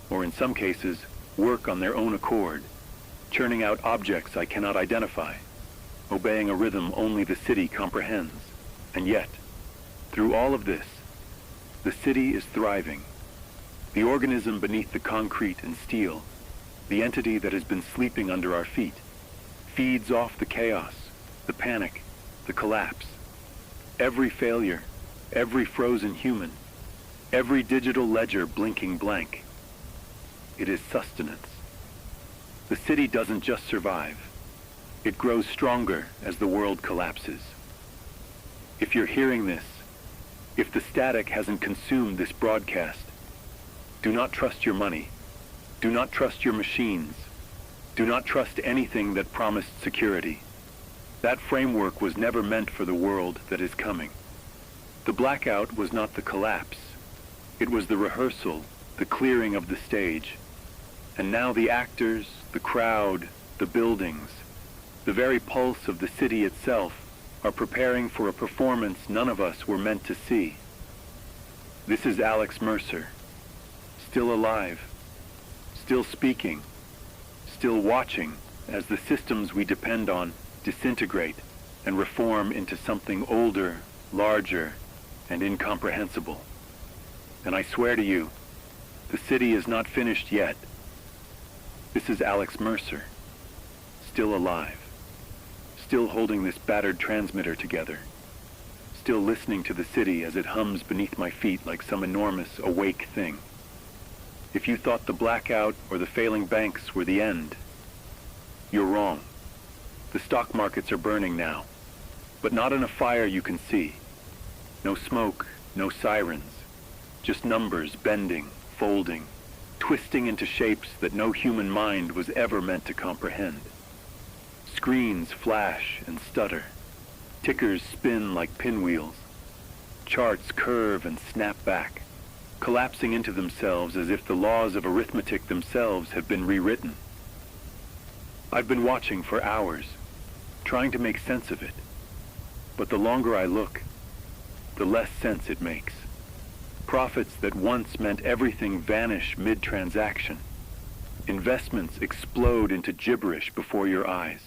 or in some cases, work on their own accord, churning out objects I cannot identify, obeying a rhythm only the city comprehends. And yet, through all of this, the city is thriving. The organism beneath the concrete and steel, the entity that has been sleeping under our feet, feeds off the chaos, the panic, the collapse. Every failure, every frozen human, every digital ledger blinking blank. It is sustenance. The city doesn't just survive. It grows stronger as the world collapses. If you're hearing this, if the static hasn't consumed this broadcast, do not trust your money. Do not trust your machines. Do not trust anything that promised security. That framework was never meant for the world that is coming. The blackout was not the collapse. It was the rehearsal, the clearing of the stage. And now the actors, the crowd, the buildings, the very pulse of the city itself are preparing for a performance none of us were meant to see. This is Alex Mercer, still alive, still speaking, still watching as the systems we depend on disintegrate and reform into something older, larger, and incomprehensible. And I swear to you, the city is not finished yet. This is Alex Mercer, still alive, still holding this battered transmitter together, still listening to the city as it hums beneath my feet like some enormous, awake thing. If you thought the blackout or the failing banks were the end, you're wrong. The stock markets are burning now, but not in a fire you can see. No smoke, no sirens, just numbers bending, folding, twisting into shapes that no human mind was ever meant to comprehend. Screens flash and stutter. Tickers spin like pinwheels. Charts curve and snap back, collapsing into themselves as if the laws of arithmetic themselves have been rewritten. I've been watching for hours, trying to make sense of it. But the longer I look, the less sense it makes. Profits that once meant everything vanish mid-transaction. Investments explode into gibberish before your eyes.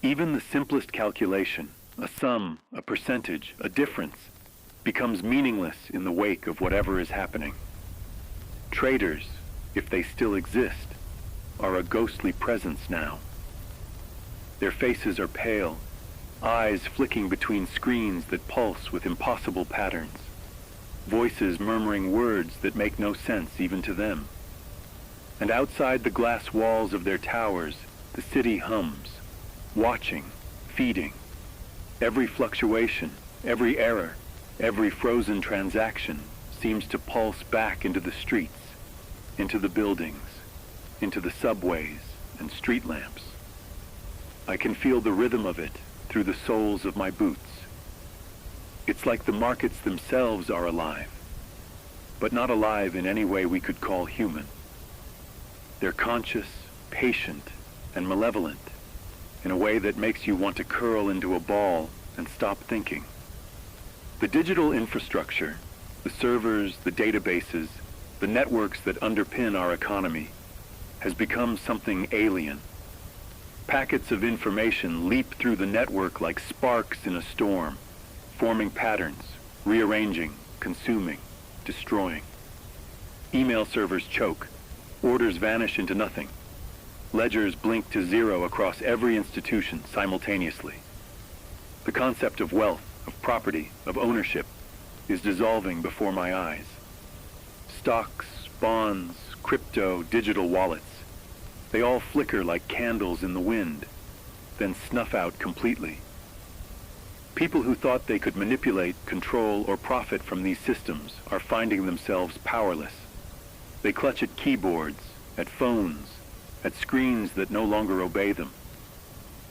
Even the simplest calculation, a sum, a percentage, a difference, becomes meaningless in the wake of whatever is happening. Traders, if they still exist, are a ghostly presence now. Their faces are pale, eyes flicking between screens that pulse with impossible patterns, voices murmuring words that make no sense even to them. And outside the glass walls of their towers, the city hums, watching, feeding. Every fluctuation, every error, every frozen transaction seems to pulse back into the streets, into the buildings, into the subways and street lamps. I can feel the rhythm of it through the soles of my boots. It's like the markets themselves are alive, but not alive in any way we could call human. They're conscious, patient, and malevolent in a way that makes you want to curl into a ball and stop thinking. The digital infrastructure, the servers, the databases, the networks that underpin our economy, has become something alien. Packets of information leap through the network like sparks in a storm, forming patterns, rearranging, consuming, destroying. Email servers choke, orders vanish into nothing. Ledgers blink to zero across every institution simultaneously. The concept of wealth, of property, of ownership is dissolving before my eyes. Stocks, bonds, crypto, digital wallets, they all flicker like candles in the wind, then snuff out completely. People who thought they could manipulate, control, or profit from these systems are finding themselves powerless. They clutch at keyboards, at phones, at screens that no longer obey them.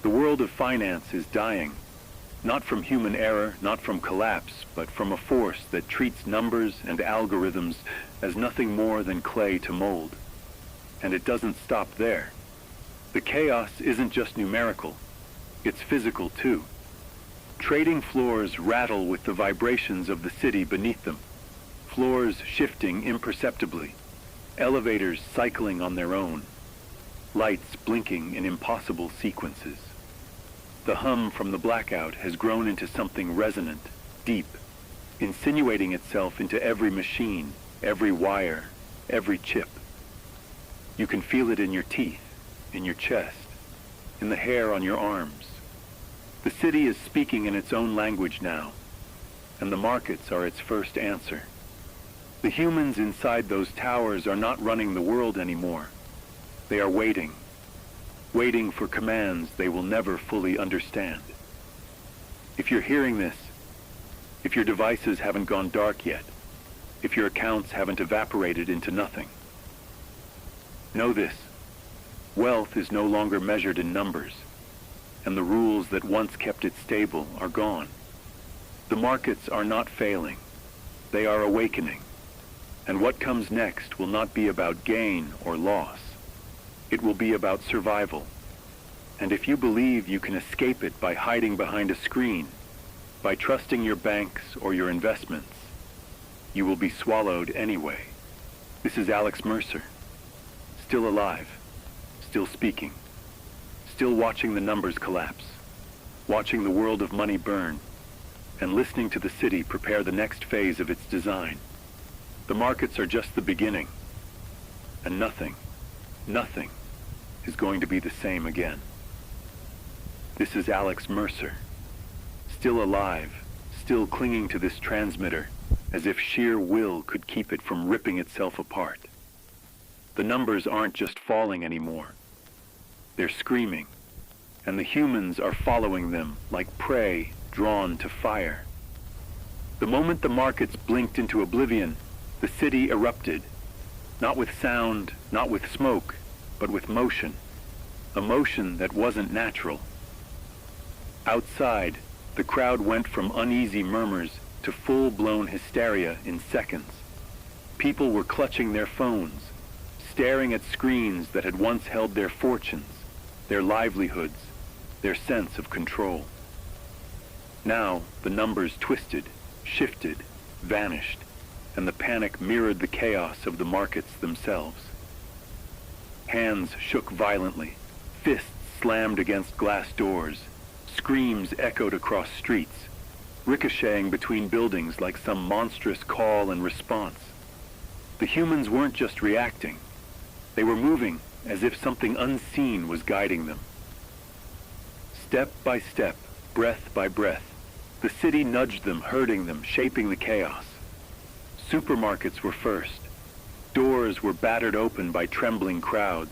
The world of finance is dying, not from human error, not from collapse, but from a force that treats numbers and algorithms as nothing more than clay to mold. And it doesn't stop there. The chaos isn't just numerical, it's physical too. Trading floors rattle with the vibrations of the city beneath them, floors shifting imperceptibly, elevators cycling on their own, lights blinking in impossible sequences. The hum from the blackout has grown into something resonant, deep, insinuating itself into every machine, every wire, every chip. You can feel it in your teeth, in your chest, in the hair on your arms. The city is speaking in its own language now, and the markets are its first answer. The humans inside those towers are not running the world anymore. They are waiting for commands they will never fully understand. If you're hearing this, if your devices haven't gone dark yet, if your accounts haven't evaporated into nothing, know this: wealth is no longer measured in numbers, and the rules that once kept it stable are gone. The markets are not failing, they are awakening, and what comes next will not be about gain or loss. It will be about survival. And if you believe you can escape it by hiding behind a screen, by trusting your banks or your investments, you will be swallowed anyway. This is Alex Mercer. Still alive. Still speaking. Still watching the numbers collapse. Watching the world of money burn. And listening to the city prepare the next phase of its design. The markets are just the beginning. And nothing is going to be the same again. This is Alex Mercer. Still alive, still clinging to this transmitter, as if sheer will could keep it from ripping itself apart. The numbers aren't just falling anymore. They're screaming, and the humans are following them like prey drawn to fire. The moment the markets blinked into oblivion, the city erupted, not with sound, not with smoke, but with motion, a motion that wasn't natural. Outside, the crowd went from uneasy murmurs to full-blown hysteria in seconds. People were clutching their phones, staring at screens that had once held their fortunes, their livelihoods, their sense of control. Now, the numbers twisted, shifted, vanished, and the panic mirrored the chaos of the markets themselves. Hands shook violently, fists slammed against glass doors, screams echoed across streets, ricocheting between buildings like some monstrous call and response. The humans weren't just reacting. They were moving as if something unseen was guiding them. Step by step, breath by breath, the city nudged them, herding them, shaping the chaos. Supermarkets were first. Doors were battered open by trembling crowds,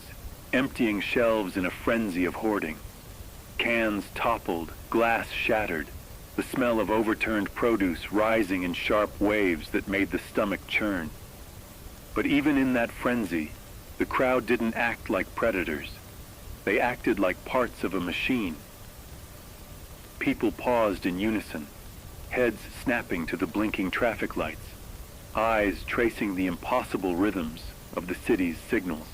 emptying shelves in a frenzy of hoarding. Cans toppled, glass shattered, the smell of overturned produce rising in sharp waves that made the stomach churn. But even in that frenzy, the crowd didn't act like predators. They acted like parts of a machine. People paused in unison, heads snapping to the blinking traffic lights, eyes tracing the impossible rhythms of the city's signals.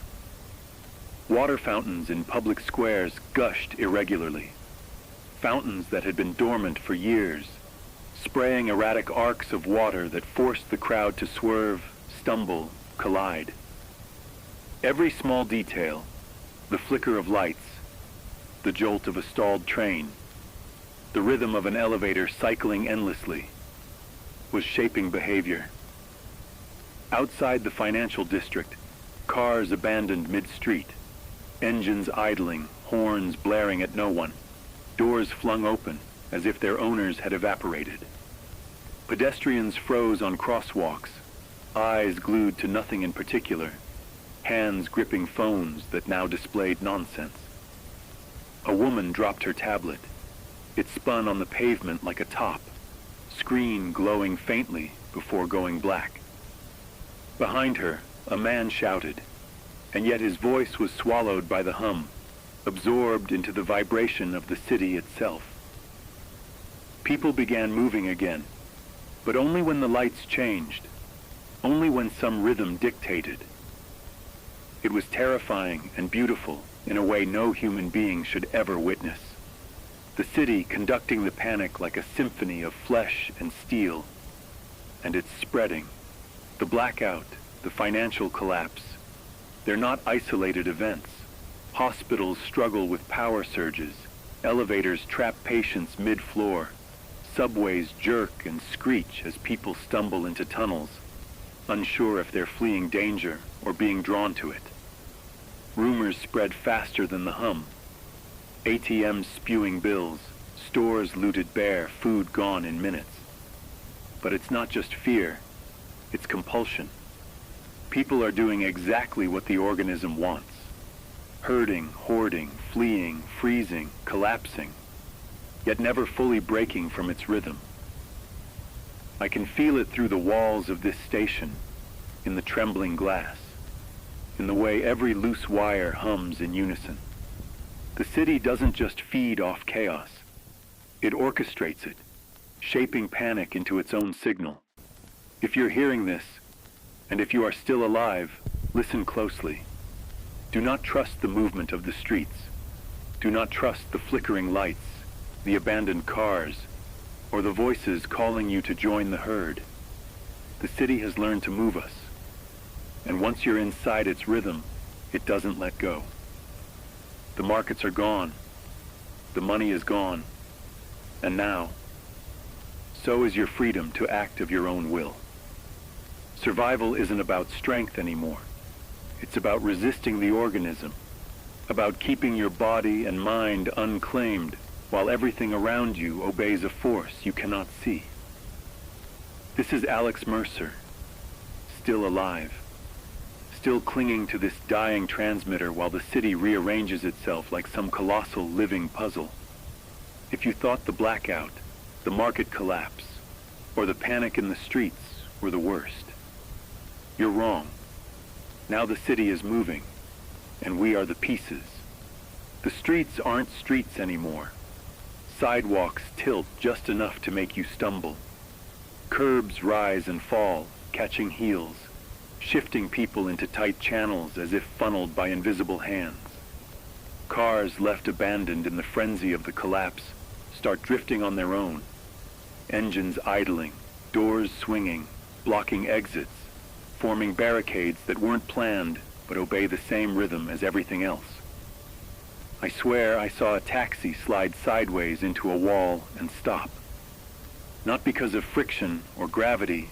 Water fountains in public squares gushed irregularly. Fountains that had been dormant for years, spraying erratic arcs of water that forced the crowd to swerve, stumble, collide. Every small detail, the flicker of lights, the jolt of a stalled train, the rhythm of an elevator cycling endlessly, was shaping behavior. Outside the financial district, cars abandoned mid-street, engines idling, horns blaring at no one, doors flung open as if their owners had evaporated. Pedestrians froze on crosswalks, eyes glued to nothing in particular, hands gripping phones that now displayed nonsense. A woman dropped her tablet. It spun on the pavement like a top, screen glowing faintly before going black. Behind her, a man shouted, and yet his voice was swallowed by the hum, absorbed into the vibration of the city itself. People began moving again, but only when the lights changed, only when some rhythm dictated. It was terrifying and beautiful in a way no human being should ever witness. The city conducting the panic like a symphony of flesh and steel, and it's spreading. The blackout, the financial collapse, they're not isolated events. Hospitals struggle with power surges, elevators trap patients mid-floor, subways jerk and screech as people stumble into tunnels, unsure if they're fleeing danger or being drawn to it. Rumors spread faster than the hum. ATMs spewing bills, stores looted bare, food gone in minutes. But it's not just fear, it's compulsion. People are doing exactly what the organism wants. Herding, hoarding, fleeing, freezing, collapsing, yet never fully breaking from its rhythm. I can feel it through the walls of this station, in the trembling glass, in the way every loose wire hums in unison. The city doesn't just feed off chaos. It orchestrates it, shaping panic into its own signal. If you're hearing this, and if you are still alive, listen closely. Do not trust the movement of the streets. Do not trust the flickering lights, the abandoned cars, or the voices calling you to join the herd. The city has learned to move us. And once you're inside its rhythm, it doesn't let go. The markets are gone. The money is gone. And now, so is your freedom to act of your own will. Survival isn't about strength anymore. It's about resisting the organism, about keeping your body and mind unclaimed while everything around you obeys a force you cannot see. This is Alex Mercer, still alive, still clinging to this dying transmitter while the city rearranges itself like some colossal living puzzle. If you thought the blackout, the market collapse, or the panic in the streets were the worst, you're wrong. Now the city is moving, and we are the pieces. The streets aren't streets anymore. Sidewalks tilt just enough to make you stumble. Curbs rise and fall, catching heels, shifting people into tight channels as if funneled by invisible hands. Cars left abandoned in the frenzy of the collapse start drifting on their own. Engines idling, doors swinging, blocking exits, forming barricades that weren't planned but obey the same rhythm as everything else. I swear I saw a taxi slide sideways into a wall and stop. Not because of friction or gravity,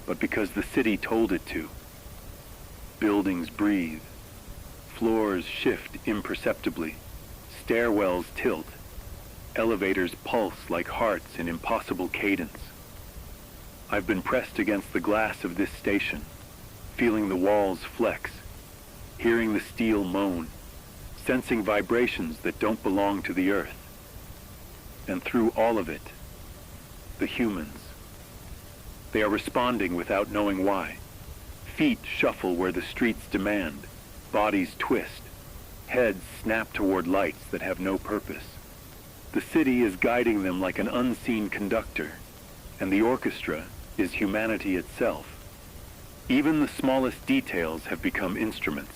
but because the city told it to. Buildings breathe. Floors shift imperceptibly. Stairwells tilt. Elevators pulse like hearts in impossible cadence. I've been pressed against the glass of this station, feeling the walls flex, hearing the steel moan, sensing vibrations that don't belong to the earth. And through all of it, the humans. They are responding without knowing why. Feet shuffle where the streets demand, bodies twist, heads snap toward lights that have no purpose. The city is guiding them like an unseen conductor, and the orchestra is humanity itself. Even the smallest details have become instruments.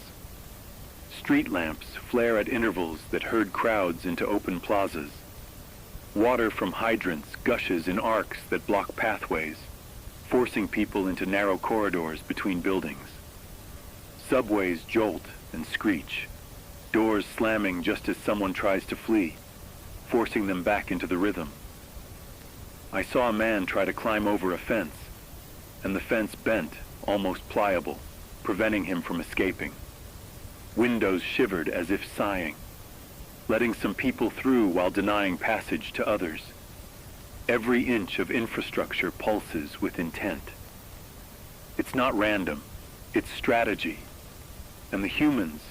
Street lamps flare at intervals that herd crowds into open plazas. Water from hydrants gushes in arcs that block pathways, forcing people into narrow corridors between buildings. Subways jolt and screech, doors slamming just as someone tries to flee, forcing them back into the rhythm. I saw a man try to climb over a fence, and the fence bent, almost pliable, preventing him from escaping. Windows shivered as if sighing, letting some people through while denying passage to others. Every inch of infrastructure pulses with intent. It's not random, it's strategy. And the humans,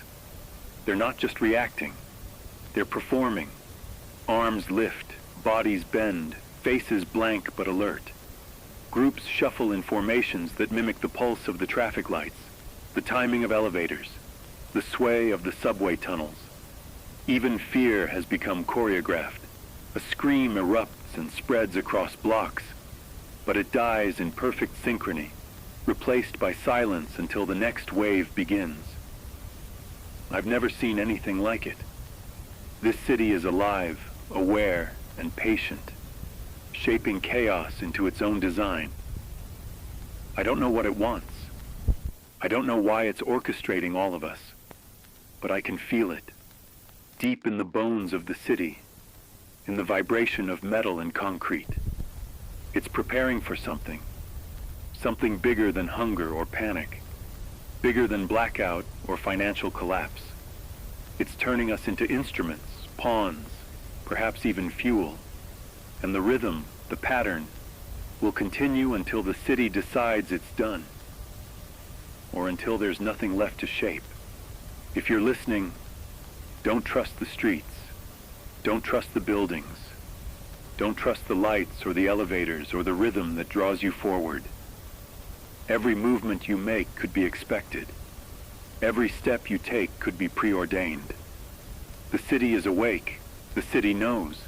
they're not just reacting, they're performing. Arms lift, bodies bend, faces blank but alert. Groups shuffle in formations that mimic the pulse of the traffic lights, the timing of elevators, the sway of the subway tunnels. Even fear has become choreographed. A scream erupts and spreads across blocks, but it dies in perfect synchrony, replaced by silence until the next wave begins. I've never seen anything like it. This city is alive, aware, and patient, shaping chaos into its own design. I don't know what it wants. I don't know why it's orchestrating all of us, but I can feel it. Deep in the bones of the city, in the vibration of metal and concrete. It's preparing for something bigger than hunger or panic, bigger than blackout or financial collapse. It's turning us into instruments, pawns, perhaps even fuel, and the rhythm, the pattern, will continue until the city decides it's done, or until there's nothing left to shape. If you're listening, don't trust the streets. Don't trust the buildings. Don't trust the lights or the elevators or the rhythm that draws you forward. Every movement you make could be expected. Every step you take could be preordained. The city is awake. The city knows.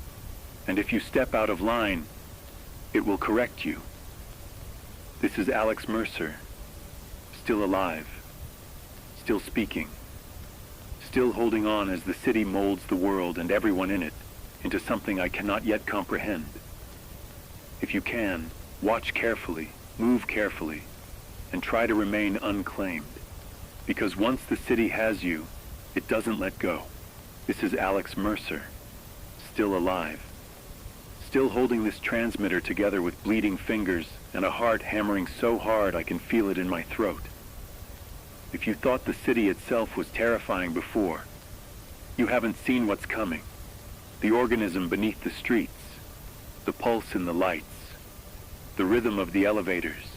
And if you step out of line, it will correct you. This is Alex Mercer, still alive, still speaking, still holding on as the city molds the world and everyone in it into something I cannot yet comprehend. If you can, watch carefully Move carefully, and try to remain unclaimed. Because once the city has you, it doesn't let go. This is Alex Mercer, still alive. Still holding this transmitter together with bleeding fingers and a heart hammering so hard I can feel it in my throat. If you thought the city itself was terrifying before, you haven't seen what's coming. The organism beneath the streets, the pulse in the lights, the rhythm of the elevators.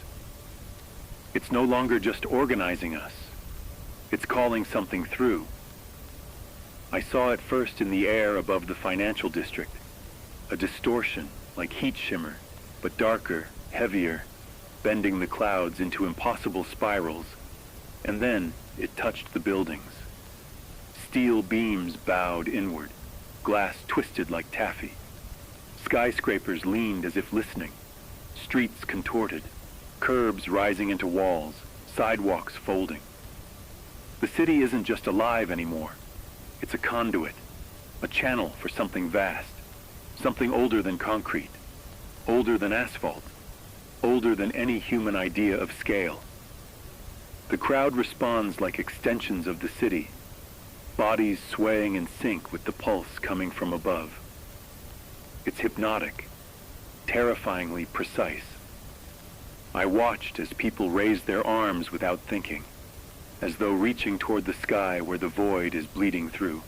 It's no longer just organizing us. It's calling something through. I saw it first in the air above the financial district. A distortion, like heat shimmer, but darker, heavier, bending the clouds into impossible spirals. And then it touched the buildings. Steel beams bowed inward, glass twisted like taffy. Skyscrapers leaned as if listening. Streets contorted, curbs rising into walls, sidewalks folding. The city isn't just alive anymore. It's a conduit, a channel for something vast, something older than concrete, older than asphalt, older than any human idea of scale. The crowd responds like extensions of the city, bodies swaying in sync with the pulse coming from above. It's hypnotic, terrifyingly precise. I watched as people raised their arms without thinking, as though reaching toward the sky where the void is bleeding through.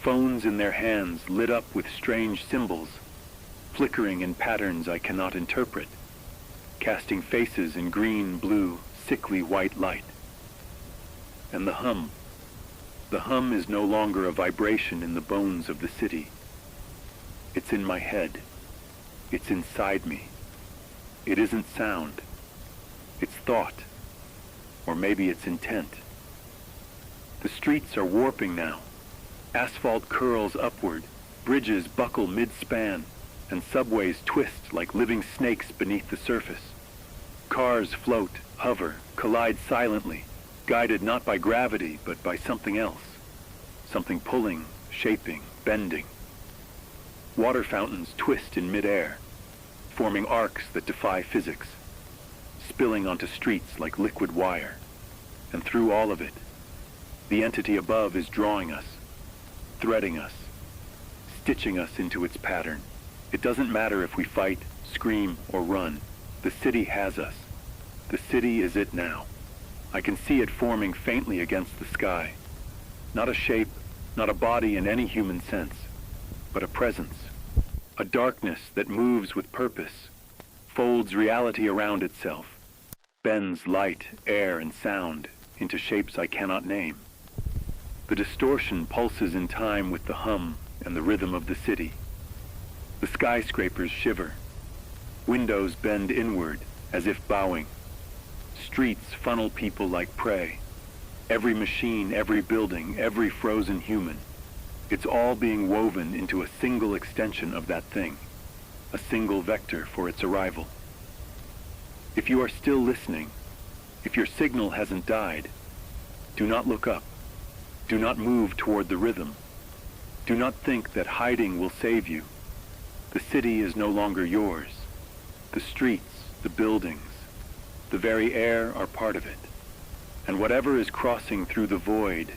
Phones in their hands lit up with strange symbols, flickering in patterns I cannot interpret, casting faces in green, blue, sickly white light. And the hum is no longer a vibration in the bones of the city. It's in my head. It's inside me. It isn't sound. It's thought. Or maybe it's intent. The streets are warping now. Asphalt curls upward, bridges buckle mid-span, and subways twist like living snakes beneath the surface. Cars float, hover, collide silently, guided not by gravity, but by something else. Something pulling, shaping, bending. Water fountains twist in midair, forming arcs that defy physics, spilling onto streets like liquid wire. And through all of it, the entity above is drawing us, threading us, stitching us into its pattern. It doesn't matter if we fight, scream, or run. The city has us. The city is it now. I can see it forming faintly against the sky. Not a shape, not a body in any human sense, but a presence. A darkness that moves with purpose, folds reality around itself, bends light, air, and sound into shapes I cannot name. The distortion pulses in time with the hum and the rhythm of the city. The skyscrapers shiver. Windows bend inward as if bowing. Streets funnel people like prey. Every machine, every building, every frozen human. It's all being woven into a single extension of that thing, a single vector for its arrival. If you are still listening, if your signal hasn't died, do not look up. Do not move toward the rhythm. Do not think that hiding will save you. The city is no longer yours. The streets, the buildings, the very air are part of it. And whatever is crossing through the void,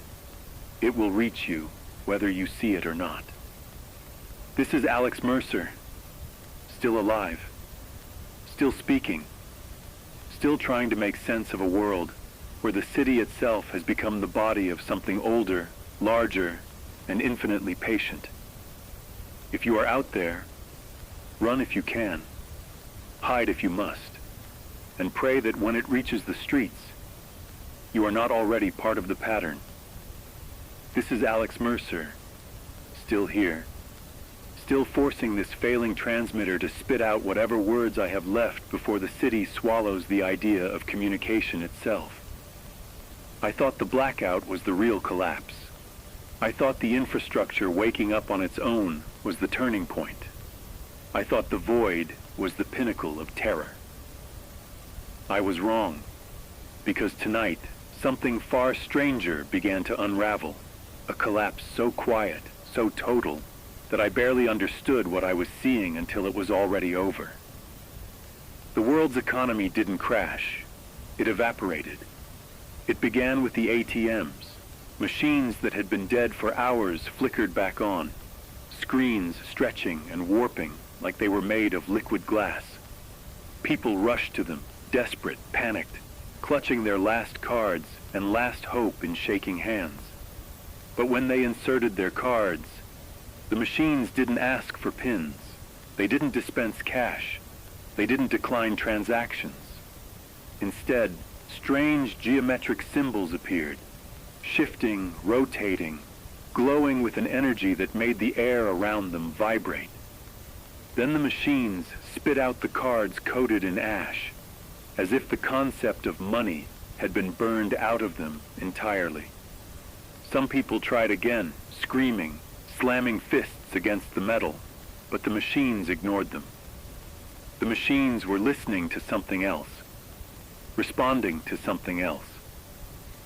it will reach you whether you see it or not. This is Alex Mercer, still alive, still speaking, still trying to make sense of a world where the city itself has become the body of something older, larger, and infinitely patient. If you are out there, run if you can, hide if you must, and pray that when it reaches the streets, you are not already part of the pattern. This is Alex Mercer, still here, still forcing this failing transmitter to spit out whatever words I have left before the city swallows the idea of communication itself. I thought the blackout was the real collapse. I thought the infrastructure waking up on its own was the turning point. I thought the void was the pinnacle of terror. I was wrong, because tonight, something far stranger began to unravel. A collapse so quiet, so total, that I barely understood what I was seeing until it was already over. The world's economy didn't crash. It evaporated. It began with the ATMs. Machines that had been dead for hours flickered back on, screens stretching and warping like they were made of liquid glass. People rushed to them, desperate, panicked, clutching their last cards and last hope in shaking hands. But when they inserted their cards, the machines didn't ask for pins. They didn't dispense cash. They didn't decline transactions. Instead, strange geometric symbols appeared, shifting, rotating, glowing with an energy that made the air around them vibrate. Then the machines spit out the cards coated in ash, as if the concept of money had been burned out of them entirely. Some people tried again, screaming, slamming fists against the metal, but the machines ignored them. The machines were listening to something else, responding to something else.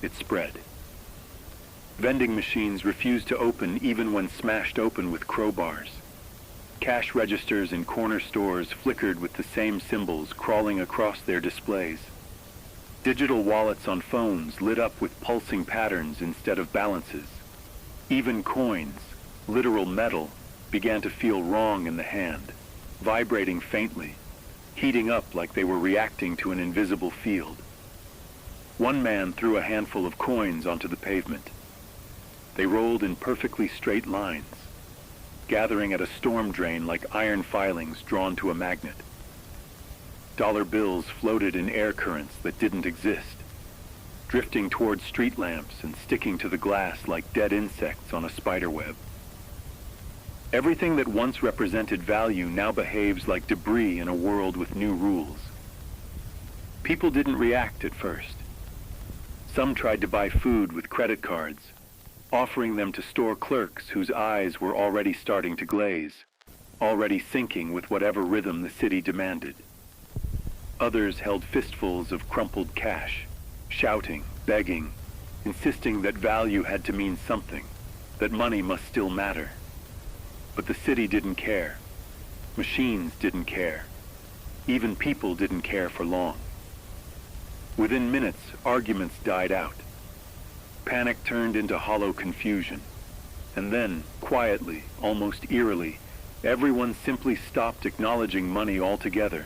It spread. Vending machines refused to open even when smashed open with crowbars. Cash registers in corner stores flickered with the same symbols crawling across their displays. Digital wallets on phones lit up with pulsing patterns instead of balances. Even coins, literal metal, began to feel wrong in the hand, vibrating faintly, heating up like they were reacting to an invisible field. One man threw a handful of coins onto the pavement. They rolled in perfectly straight lines, gathering at a storm drain like iron filings drawn to a magnet. Dollar bills floated in air currents that didn't exist, drifting toward street lamps and sticking to the glass like dead insects on a spider web. Everything that once represented value now behaves like debris in a world with new rules. People didn't react at first. Some tried to buy food with credit cards, offering them to store clerks whose eyes were already starting to glaze, already syncing with whatever rhythm the city demanded. Others held fistfuls of crumpled cash, shouting, begging, insisting that value had to mean something, that money must still matter. But the city didn't care. Machines didn't care. Even people didn't care for long. Within minutes, arguments died out. Panic turned into hollow confusion. And then, quietly, almost eerily, everyone simply stopped acknowledging money altogether,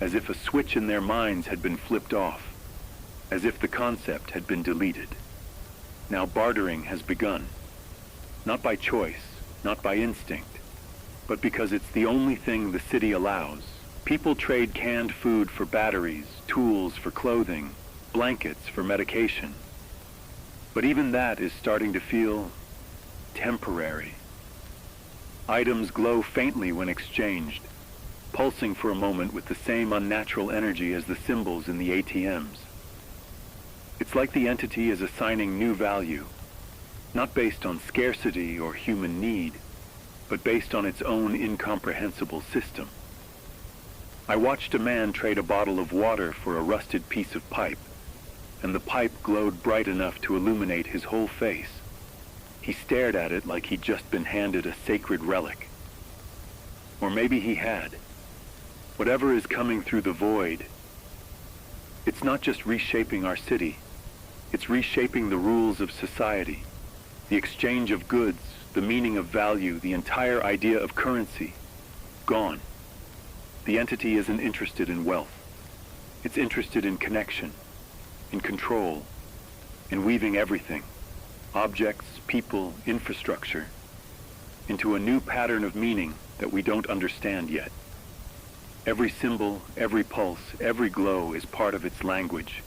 as if a switch in their minds had been flipped off, as if the concept had been deleted. Now bartering has begun, not by choice, not by instinct, but because it's the only thing the city allows. People trade canned food for batteries, tools for clothing, blankets for medication. But even that is starting to feel temporary. Items glow faintly when exchanged, pulsing for a moment with the same unnatural energy as the symbols in the ATMs. It's like the entity is assigning new value, not based on scarcity or human need, but based on its own incomprehensible system. I watched a man trade a bottle of water for a rusted piece of pipe, and the pipe glowed bright enough to illuminate his whole face. He stared at it like he'd just been handed a sacred relic. Or maybe he had. Whatever is coming through the void, it's not just reshaping our city, it's reshaping the rules of society, the exchange of goods, the meaning of value, the entire idea of currency. Gone. The entity isn't interested in wealth. It's interested in connection, in control, in weaving everything, objects, people, infrastructure, into a new pattern of meaning that we don't understand yet. Every symbol, every pulse, every glow is part of its language,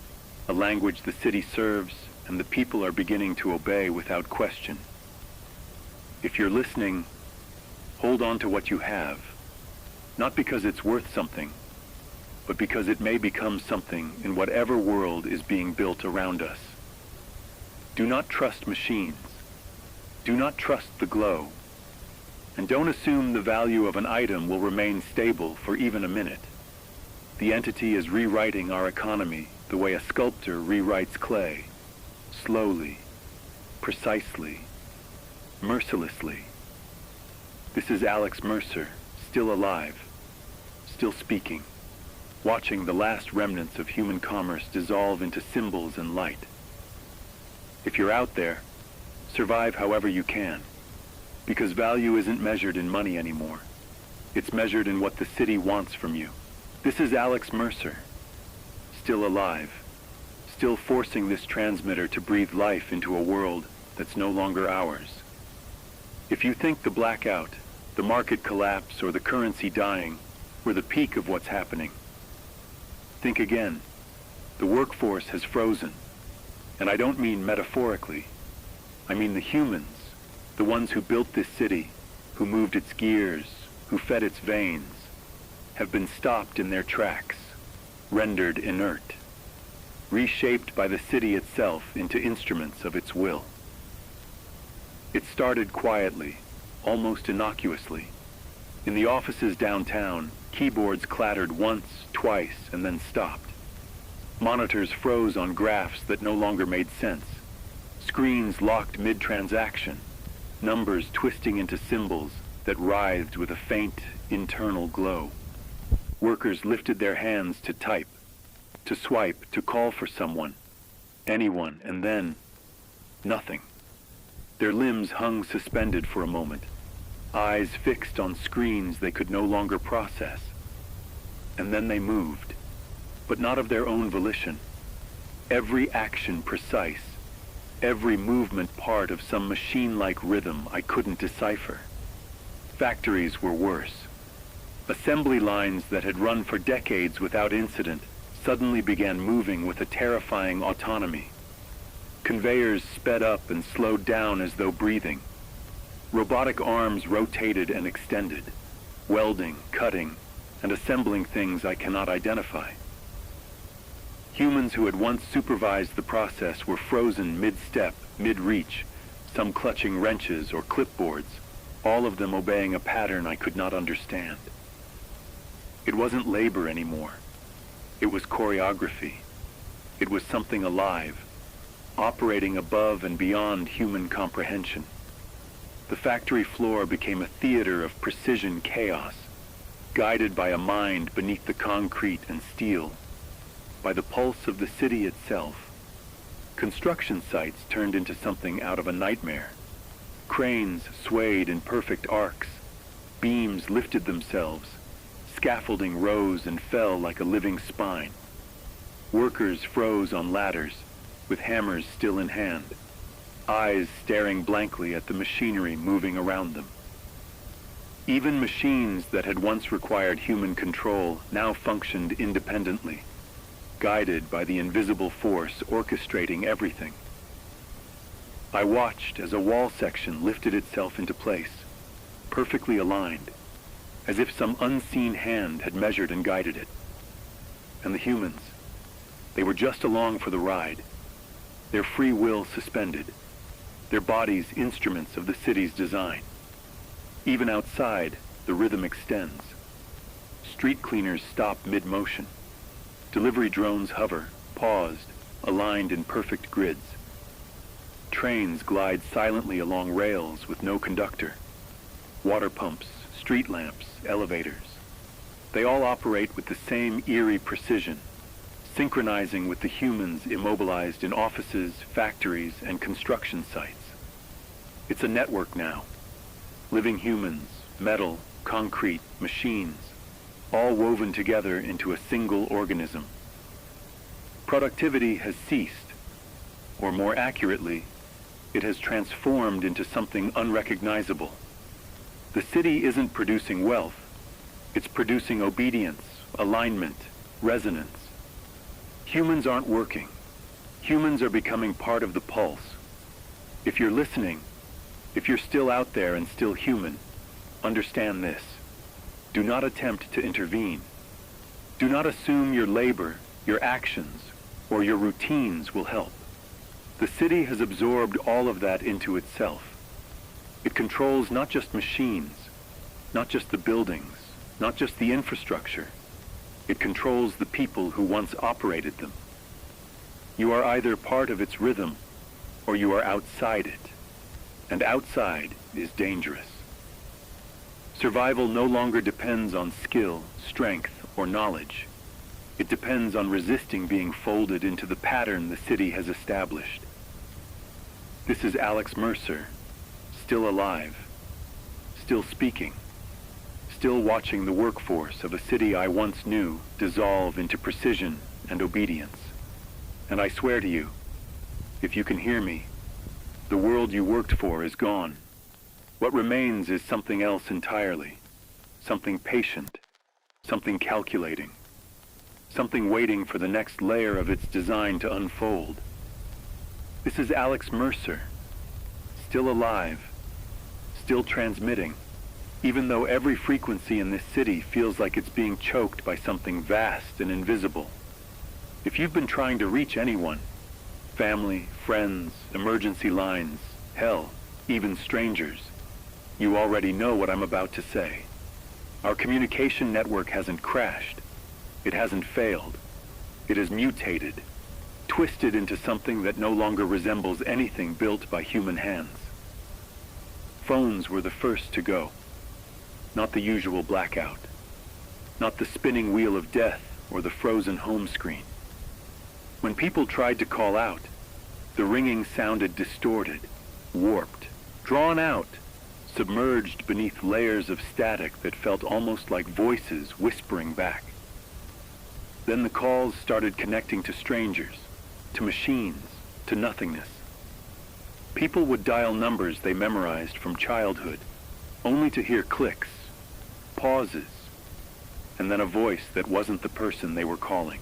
a language the city serves and the people are beginning to obey without question. If you're listening, hold on to what you have, not because it's worth something, but because it may become something in whatever world is being built around us. Do not trust machines. Do not trust the glow. And don't assume the value of an item will remain stable for even a minute. The entity is rewriting our economy the way a sculptor rewrites clay, slowly, precisely, mercilessly. This is Alex Mercer, still alive, still speaking, watching the last remnants of human commerce dissolve into symbols and light. If you're out there, survive however you can, because value isn't measured in money anymore. It's measured in what the city wants from you. This is Alex Mercer, still alive, still forcing this transmitter to breathe life into a world that's no longer ours. If you think the blackout, the market collapse, or the currency dying were the peak of what's happening, think again. The workforce has frozen. And I don't mean metaphorically. I mean the humans, the ones who built this city, who moved its gears, who fed its veins, have been stopped in their tracks, rendered inert, reshaped by the city itself into instruments of its will. It started quietly, almost innocuously. In the offices downtown, keyboards clattered once, twice, and then stopped. Monitors froze on graphs that no longer made sense. Screens locked mid-transaction, numbers twisting into symbols that writhed with a faint internal glow. Workers lifted their hands to type, to swipe, to call for someone, anyone, and then nothing. Their limbs hung suspended for a moment, eyes fixed on screens they could no longer process. And then they moved, but not of their own volition. Every action precise, every movement part of some machine-like rhythm I couldn't decipher. Factories were worse. Assembly lines that had run for decades without incident suddenly began moving with a terrifying autonomy. Conveyors sped up and slowed down as though breathing. Robotic arms rotated and extended, welding, cutting, and assembling things I cannot identify. Humans who had once supervised the process were frozen mid-step, mid-reach, some clutching wrenches or clipboards, all of them obeying a pattern I could not understand. It wasn't labor anymore. It was choreography. It was something alive, operating above and beyond human comprehension. The factory floor became a theater of precision chaos, guided by a mind beneath the concrete and steel, by the pulse of the city itself. Construction sites turned into something out of a nightmare. Cranes swayed in perfect arcs. Beams lifted themselves. Scaffolding rose and fell like a living spine. Workers froze on ladders, with hammers still in hand, eyes staring blankly at the machinery moving around them. Even machines that had once required human control now functioned independently, guided by the invisible force orchestrating everything. I watched as a wall section lifted itself into place, perfectly aligned, as if some unseen hand had measured and guided it. And the humans, they were just along for the ride, their free will suspended, their bodies instruments of the city's design. Even outside, the rhythm extends. Street cleaners stop mid-motion. Delivery drones hover, paused, aligned in perfect grids. Trains glide silently along rails with no conductor. Water pumps, street lamps, elevators. They all operate with the same eerie precision, synchronizing with the humans immobilized in offices, factories, and construction sites. It's a network now. Living humans, metal, concrete, machines, all woven together into a single organism. Productivity has ceased, or more accurately, it has transformed into something unrecognizable. The city isn't producing wealth, it's producing obedience, alignment, resonance. Humans aren't working. Humans are becoming part of the pulse. If you're listening, if you're still out there and still human, understand this. Do not attempt to intervene. Do not assume your labor, your actions, or your routines will help. The city has absorbed all of that into itself. It controls not just machines, not just the buildings, not just the infrastructure. It controls the people who once operated them. You are either part of its rhythm, or you are outside it. And outside is dangerous. Survival no longer depends on skill, strength, or knowledge. It depends on resisting being folded into the pattern the city has established. This is Alex Mercer, still alive, still speaking, still watching the workforce of a city I once knew dissolve into precision and obedience. And I swear to you, if you can hear me, the world you worked for is gone. What remains is something else entirely, something patient, something calculating, something waiting for the next layer of its design to unfold. This is Alex Mercer, still alive, still transmitting, even though every frequency in this city feels like it's being choked by something vast and invisible. If you've been trying to reach anyone, family, friends, emergency lines, hell, even strangers, you already know what I'm about to say. Our communication network hasn't crashed. It hasn't failed. It has mutated, twisted into something that no longer resembles anything built by human hands. Phones were the first to go. Not the usual blackout. Not the spinning wheel of death or the frozen home screen. When people tried to call out, the ringing sounded distorted, warped, drawn out, submerged beneath layers of static that felt almost like voices whispering back. Then the calls started connecting to strangers, to machines, to nothingness. People would dial numbers they memorized from childhood, only to hear clicks, pauses, and then a voice that wasn't the person they were calling.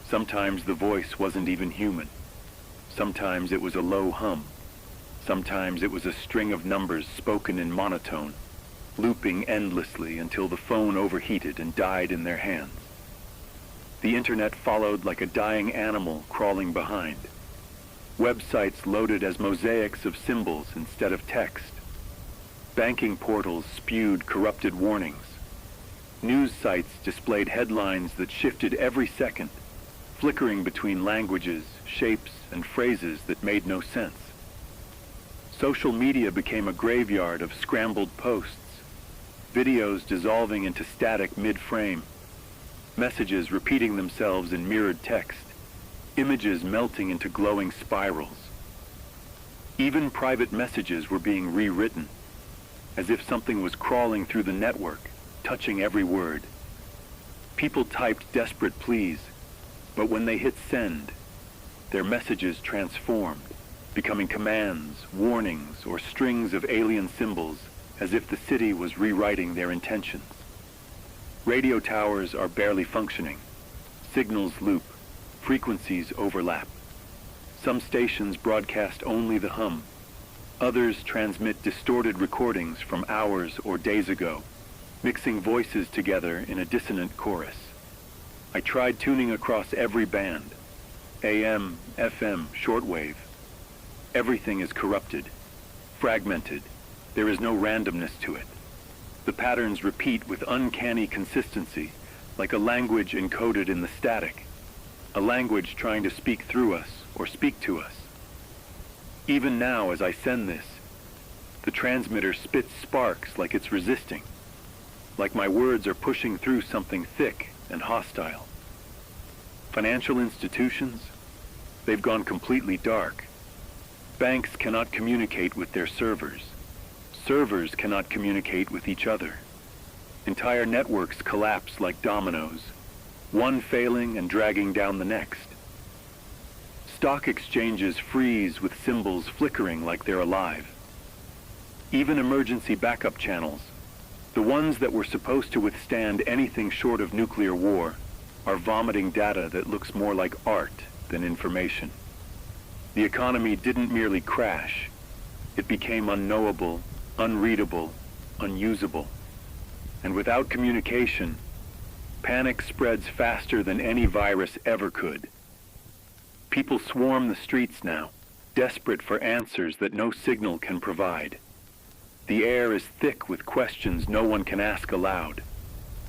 Sometimes the voice wasn't even human. Sometimes it was a low hum. Sometimes it was a string of numbers spoken in monotone, looping endlessly until the phone overheated and died in their hands. The internet followed like a dying animal crawling behind. Websites loaded as mosaics of symbols instead of text. Banking portals spewed corrupted warnings. News sites displayed headlines that shifted every second, flickering between languages, shapes, and phrases that made no sense. Social media became a graveyard of scrambled posts, videos dissolving into static mid-frame, messages repeating themselves in mirrored text, images melting into glowing spirals. Even private messages were being rewritten, as if something was crawling through the network, touching every word. People typed desperate pleas, but when they hit send, their messages transformed, becoming commands, warnings, or strings of alien symbols, as if the city was rewriting their intentions. Radio towers are barely functioning. Signals loop. Frequencies overlap. Some stations broadcast only the hum. Others transmit distorted recordings from hours or days ago, mixing voices together in a dissonant chorus. I tried tuning across every band, AM, FM, shortwave. Everything is corrupted, fragmented. There is no randomness to it. The patterns repeat with uncanny consistency, like a language encoded in the static, a language trying to speak through us or speak to us. Even now, as I send this, the transmitter spits sparks like it's resisting, like my words are pushing through something thick and hostile. Financial institutions, they've gone completely dark. Banks cannot communicate with their servers. Servers cannot communicate with each other. Entire networks collapse like dominoes, one failing and dragging down the next. Stock exchanges freeze with symbols flickering like they're alive. Even emergency backup channels, the ones that were supposed to withstand anything short of nuclear war, are vomiting data that looks more like art than information. The economy didn't merely crash. It became unknowable, unreadable, unusable. And without communication, panic spreads faster than any virus ever could. People swarm the streets now, desperate for answers that no signal can provide. The air is thick with questions no one can ask aloud.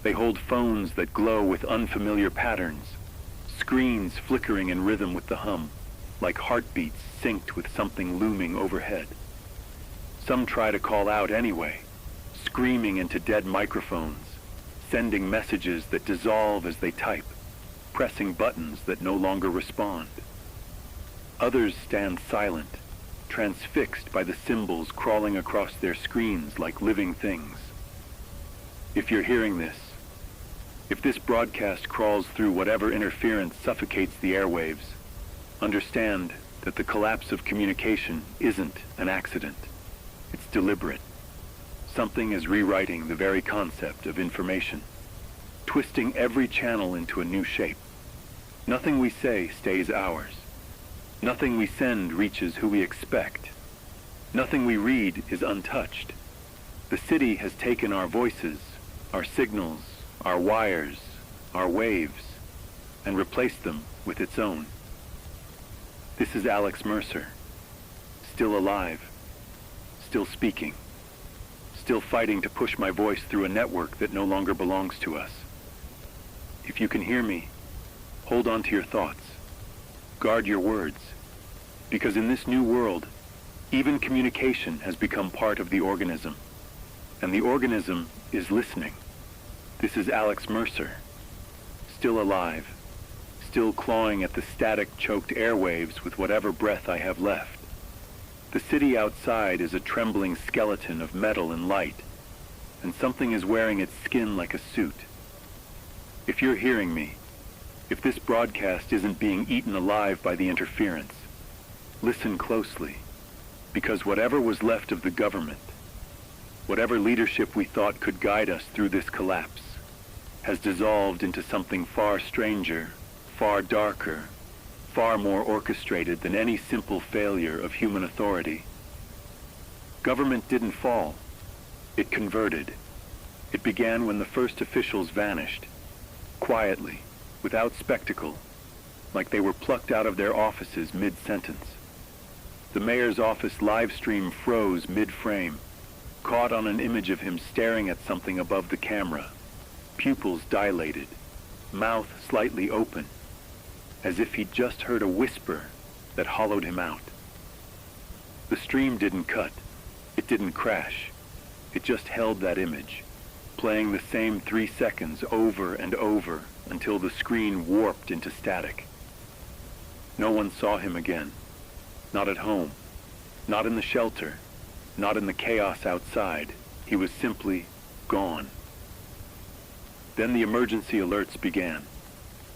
They hold phones that glow with unfamiliar patterns, screens flickering in rhythm with the hum, like heartbeats synced with something looming overhead. Some try to call out anyway, screaming into dead microphones, sending messages that dissolve as they type, pressing buttons that no longer respond. Others stand silent, transfixed by the symbols crawling across their screens like living things. If you're hearing this, if this broadcast crawls through whatever interference suffocates the airwaves, understand that the collapse of communication isn't an accident. It's deliberate. Something is rewriting the very concept of information, twisting every channel into a new shape. Nothing we say stays ours. Nothing we send reaches who we expect. Nothing we read is untouched. The city has taken our voices, our signals, our wires, our waves, and replaced them with its own. This is Alex Mercer, still alive, still speaking, still fighting to push my voice through a network that no longer belongs to us. If you can hear me, hold on to your thoughts, guard your words, because in this new world, even communication has become part of the organism, and the organism is listening. This is Alex Mercer, still alive, still clawing at the static-choked airwaves with whatever breath I have left. The city outside is a trembling skeleton of metal and light, and something is wearing its skin like a suit. If you're hearing me, if this broadcast isn't being eaten alive by the interference, listen closely, because whatever was left of the government, whatever leadership we thought could guide us through this collapse, has dissolved into something far stranger, far darker, far more orchestrated than any simple failure of human authority. Government didn't fall. It converted. It began when the first officials vanished, quietly, without spectacle, like they were plucked out of their offices mid-sentence. The mayor's office live stream froze mid-frame, caught on an image of him staring at something above the camera, pupils dilated, mouth slightly open, as if he'd just heard a whisper that hollowed him out. The stream didn't cut. It didn't crash. It just held that image, playing the same 3 seconds over and over until the screen warped into static. No one saw him again. Not at home. Not in the shelter. Not in the chaos outside. He was simply gone. Then the emergency alerts began.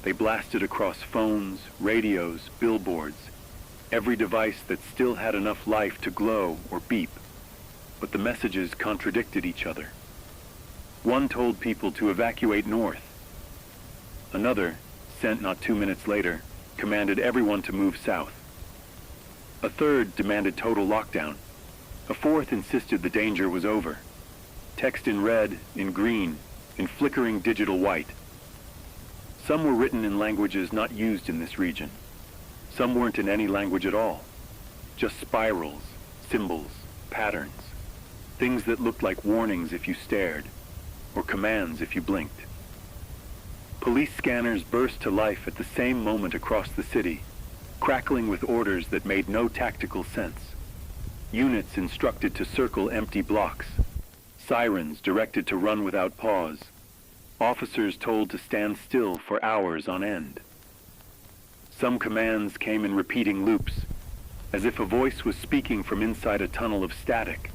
They blasted across phones, radios, billboards, every device that still had enough life to glow or beep. But the messages contradicted each other. One told people to evacuate north. Another, sent not 2 minutes later, commanded everyone to move south. A third demanded total lockdown. A fourth insisted the danger was over. Text in red, in green, in flickering digital white. Some were written in languages not used in this region. Some weren't in any language at all. Just spirals, symbols, patterns. Things that looked like warnings if you stared, or commands if you blinked. Police scanners burst to life at the same moment across the city, crackling with orders that made no tactical sense. Units instructed to circle empty blocks. Sirens directed to run without pause. Officers told to stand still for hours on end. Some commands came in repeating loops, as if a voice was speaking from inside a tunnel of static.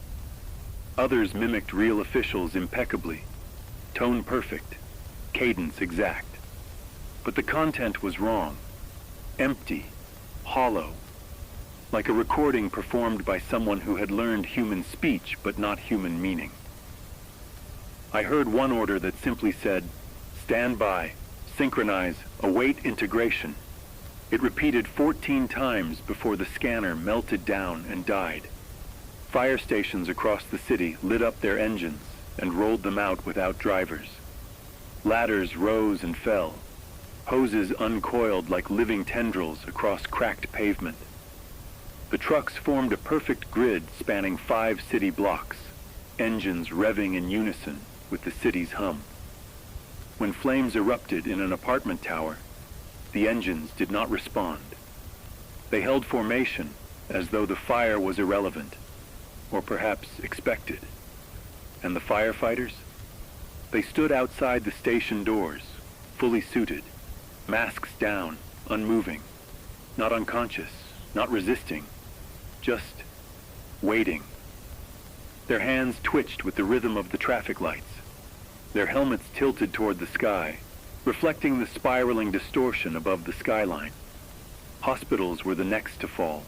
Others mimicked real officials impeccably, tone perfect, cadence exact. But the content was wrong, empty, hollow, like a recording performed by someone who had learned human speech but not human meaning. I heard one order that simply said, "Stand by, synchronize, await integration." It repeated 14 times before the scanner melted down and died. Fire stations across the city lit up their engines and rolled them out without drivers. Ladders rose and fell. Hoses uncoiled like living tendrils across cracked pavement. The trucks formed a perfect grid spanning 5 city blocks, engines revving in unison with the city's hum. When flames erupted in an apartment tower, the engines did not respond. They held formation as though the fire was irrelevant, or perhaps expected. And the firefighters? They stood outside the station doors, fully suited, masks down, unmoving, not unconscious, not resisting, just waiting. Their hands twitched with the rhythm of the traffic lights, their helmets tilted toward the sky, reflecting the spiraling distortion above the skyline. Hospitals were the next to fall,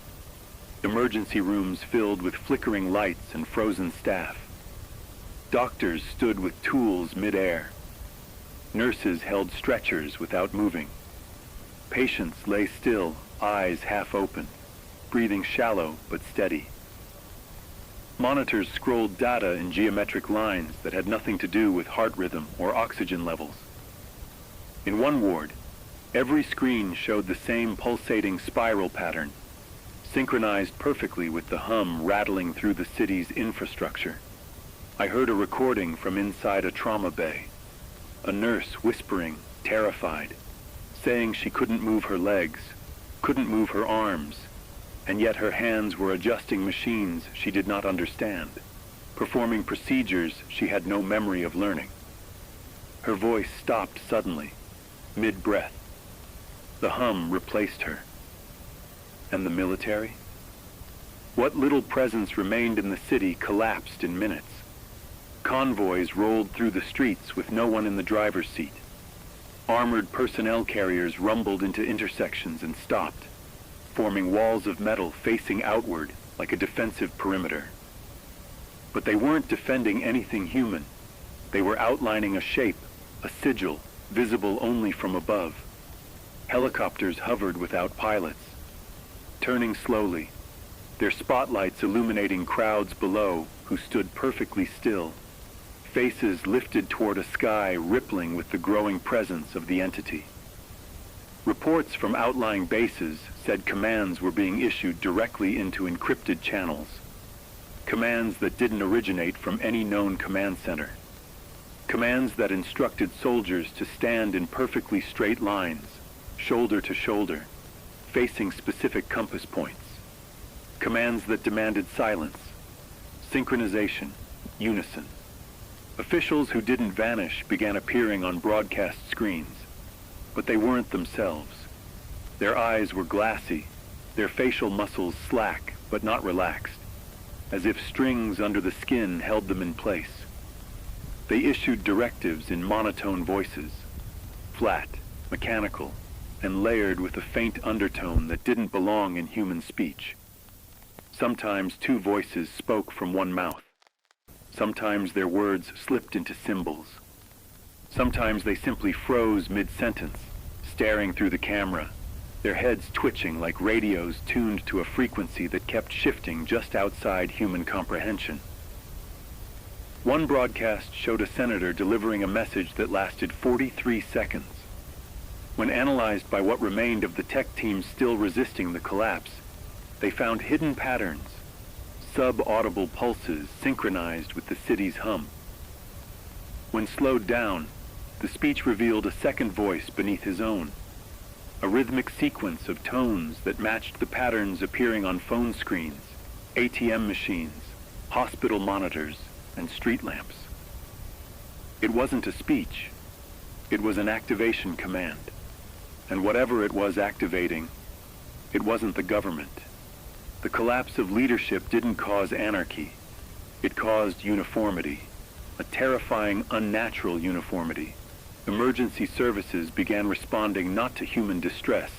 emergency rooms filled with flickering lights and frozen staff. Doctors stood with tools mid-air. Nurses held stretchers without moving. Patients lay still, eyes half open, breathing shallow but steady. Monitors scrolled data in geometric lines that had nothing to do with heart rhythm or oxygen levels. In one ward, every screen showed the same pulsating spiral pattern, synchronized perfectly with the hum rattling through the city's infrastructure. I heard a recording from inside a trauma bay, a nurse whispering, terrified, saying she couldn't move her legs, couldn't move her arms, and yet her hands were adjusting machines she did not understand, performing procedures she had no memory of learning. Her voice stopped suddenly, mid-breath. The hum replaced her. And the military? What little presence remained in the city collapsed in minutes. Convoys rolled through the streets with no one in the driver's seat. Armored personnel carriers rumbled into intersections and stopped, forming walls of metal facing outward like a defensive perimeter. But they weren't defending anything human. They were outlining a shape, a sigil, visible only from above. Helicopters hovered without pilots, turning slowly, their spotlights illuminating crowds below who stood perfectly still, faces lifted toward a sky rippling with the growing presence of the entity. Reports from outlying bases said commands were being issued directly into encrypted channels, commands that didn't originate from any known command center, commands that instructed soldiers to stand in perfectly straight lines, shoulder to shoulder, facing specific compass points, commands that demanded silence, synchronization, unison. Officials who didn't vanish began appearing on broadcast screens, but they weren't themselves. Their eyes were glassy, their facial muscles slack but not relaxed, as if strings under the skin held them in place. They issued directives in monotone voices, flat, mechanical, and layered with a faint undertone that didn't belong in human speech. Sometimes two voices spoke from one mouth. Sometimes their words slipped into symbols. Sometimes they simply froze mid-sentence, staring through the camera, their heads twitching like radios tuned to a frequency that kept shifting just outside human comprehension. One broadcast showed a senator delivering a message that lasted 43 seconds. When analyzed by what remained of the tech team still resisting the collapse, they found hidden patterns, sub-audible pulses synchronized with the city's hum. When slowed down, the speech revealed a second voice beneath his own, a rhythmic sequence of tones that matched the patterns appearing on phone screens, ATM machines, hospital monitors, and street lamps. It wasn't a speech. It was an activation command. And whatever it was activating, it wasn't the government. The collapse of leadership didn't cause anarchy. It caused uniformity, a terrifying, unnatural uniformity. Emergency services began responding not to human distress,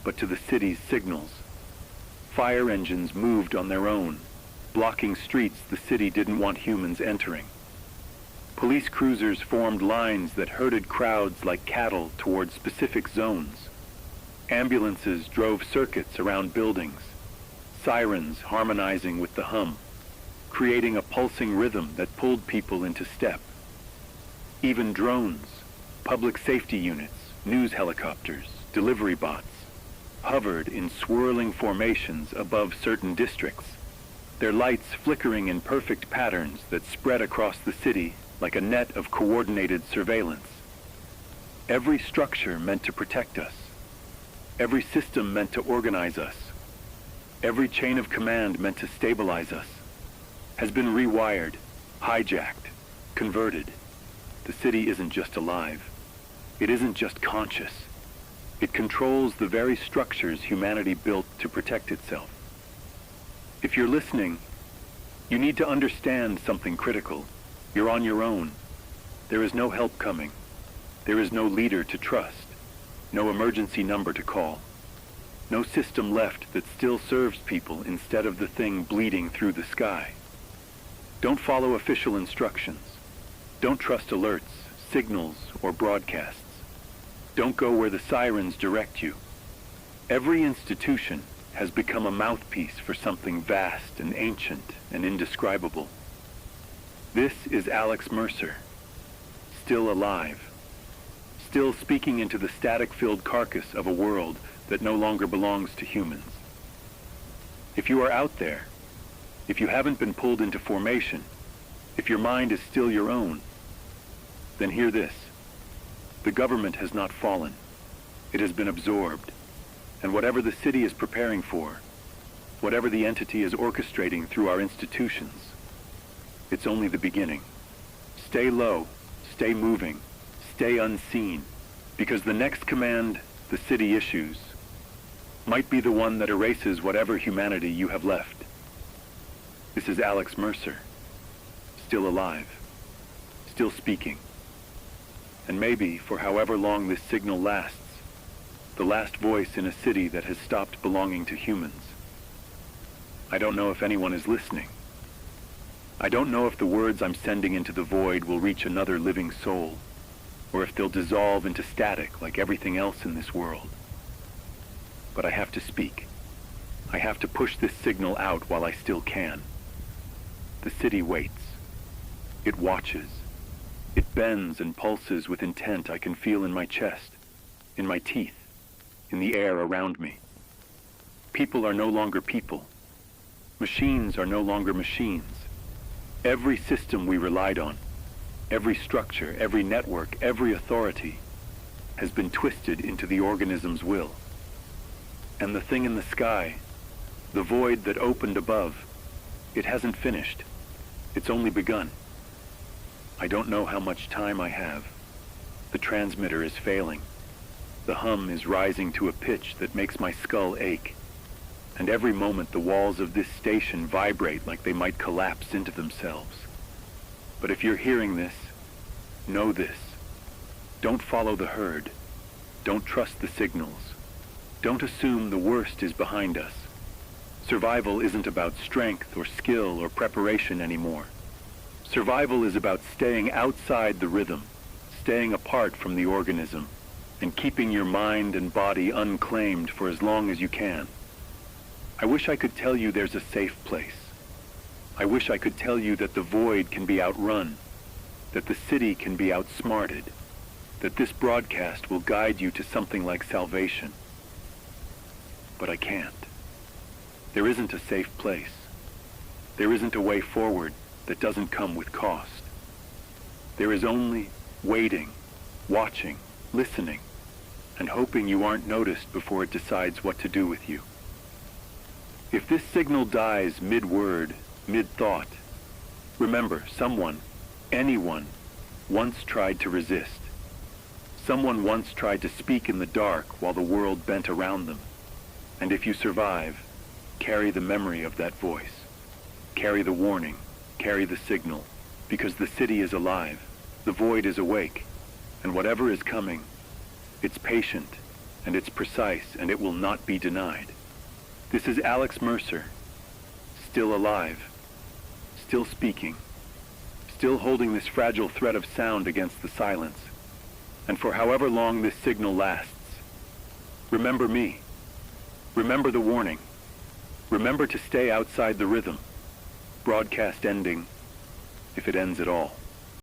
but to the city's signals. Fire engines moved on their own, blocking streets the city didn't want humans entering. Police cruisers formed lines that herded crowds like cattle toward specific zones. Ambulances drove circuits around buildings, sirens harmonizing with the hum, creating a pulsing rhythm that pulled people into step. Even drones, public safety units, news helicopters, delivery bots, hovered in swirling formations above certain districts, their lights flickering in perfect patterns that spread across the city like a net of coordinated surveillance. Every structure meant to protect us. Every system meant to organize us. Every chain of command meant to stabilize us has been rewired, hijacked, converted. The city isn't just alive. It isn't just conscious. It controls the very structures humanity built to protect itself. If you're listening, you need to understand something critical. You're on your own. There is no help coming. There is no leader to trust, no emergency number to call, no system left that still serves people instead of the thing bleeding through the sky. Don't follow official instructions. Don't trust alerts, signals, or broadcasts. Don't go where the sirens direct you. Every institution has become a mouthpiece for something vast and ancient and indescribable. This is Alex Mercer, still alive, still speaking into the static-filled carcass of a world that no longer belongs to humans. If you are out there, if you haven't been pulled into formation, if your mind is still your own, then hear this. The government has not fallen. It has been absorbed. And whatever the city is preparing for, whatever the entity is orchestrating through our institutions, it's only the beginning. Stay low, stay moving, stay unseen, because the next command the city issues might be the one that erases whatever humanity you have left. This is Alex Mercer, still alive, still speaking. And maybe, for however long this signal lasts, the last voice in a city that has stopped belonging to humans. I don't know if anyone is listening. I don't know if the words I'm sending into the void will reach another living soul, or if they'll dissolve into static like everything else in this world. But I have to speak. I have to push this signal out while I still can. The city waits. It watches. It bends and pulses with intent I can feel in my chest, in my teeth, in the air around me. People are no longer people. Machines are no longer machines. Every system we relied on, every structure, every network, every authority has been twisted into the organism's will. And the thing in the sky, the void that opened above, it hasn't finished. It's only begun. I don't know how much time I have. The transmitter is failing. The hum is rising to a pitch that makes my skull ache. And every moment the walls of this station vibrate like they might collapse into themselves. But if you're hearing this, know this. Don't follow the herd. Don't trust the signals. Don't assume the worst is behind us. Survival isn't about strength or skill or preparation anymore. Survival is about staying outside the rhythm, staying apart from the organism, and keeping your mind and body unclaimed for as long as you can. I wish I could tell you there's a safe place. I wish I could tell you that the void can be outrun, that the city can be outsmarted, that this broadcast will guide you to something like salvation. But I can't. There isn't a safe place. There isn't a way forward that doesn't come with cost. There is only waiting, watching, listening, and hoping you aren't noticed before it decides what to do with you. If this signal dies mid-word, mid-thought, remember someone, anyone, once tried to resist. Someone once tried to speak in the dark while the world bent around them. And if you survive, carry the memory of that voice. Carry the warning. Carry the signal, because the city is alive, the void is awake, and whatever is coming, it's patient, and it's precise, and it will not be denied. This is Alex Mercer, still alive, still speaking, still holding this fragile thread of sound against the silence. And for however long this signal lasts, remember me. Remember the warning. Remember to stay outside the rhythm. Broadcast ending, if it ends at all.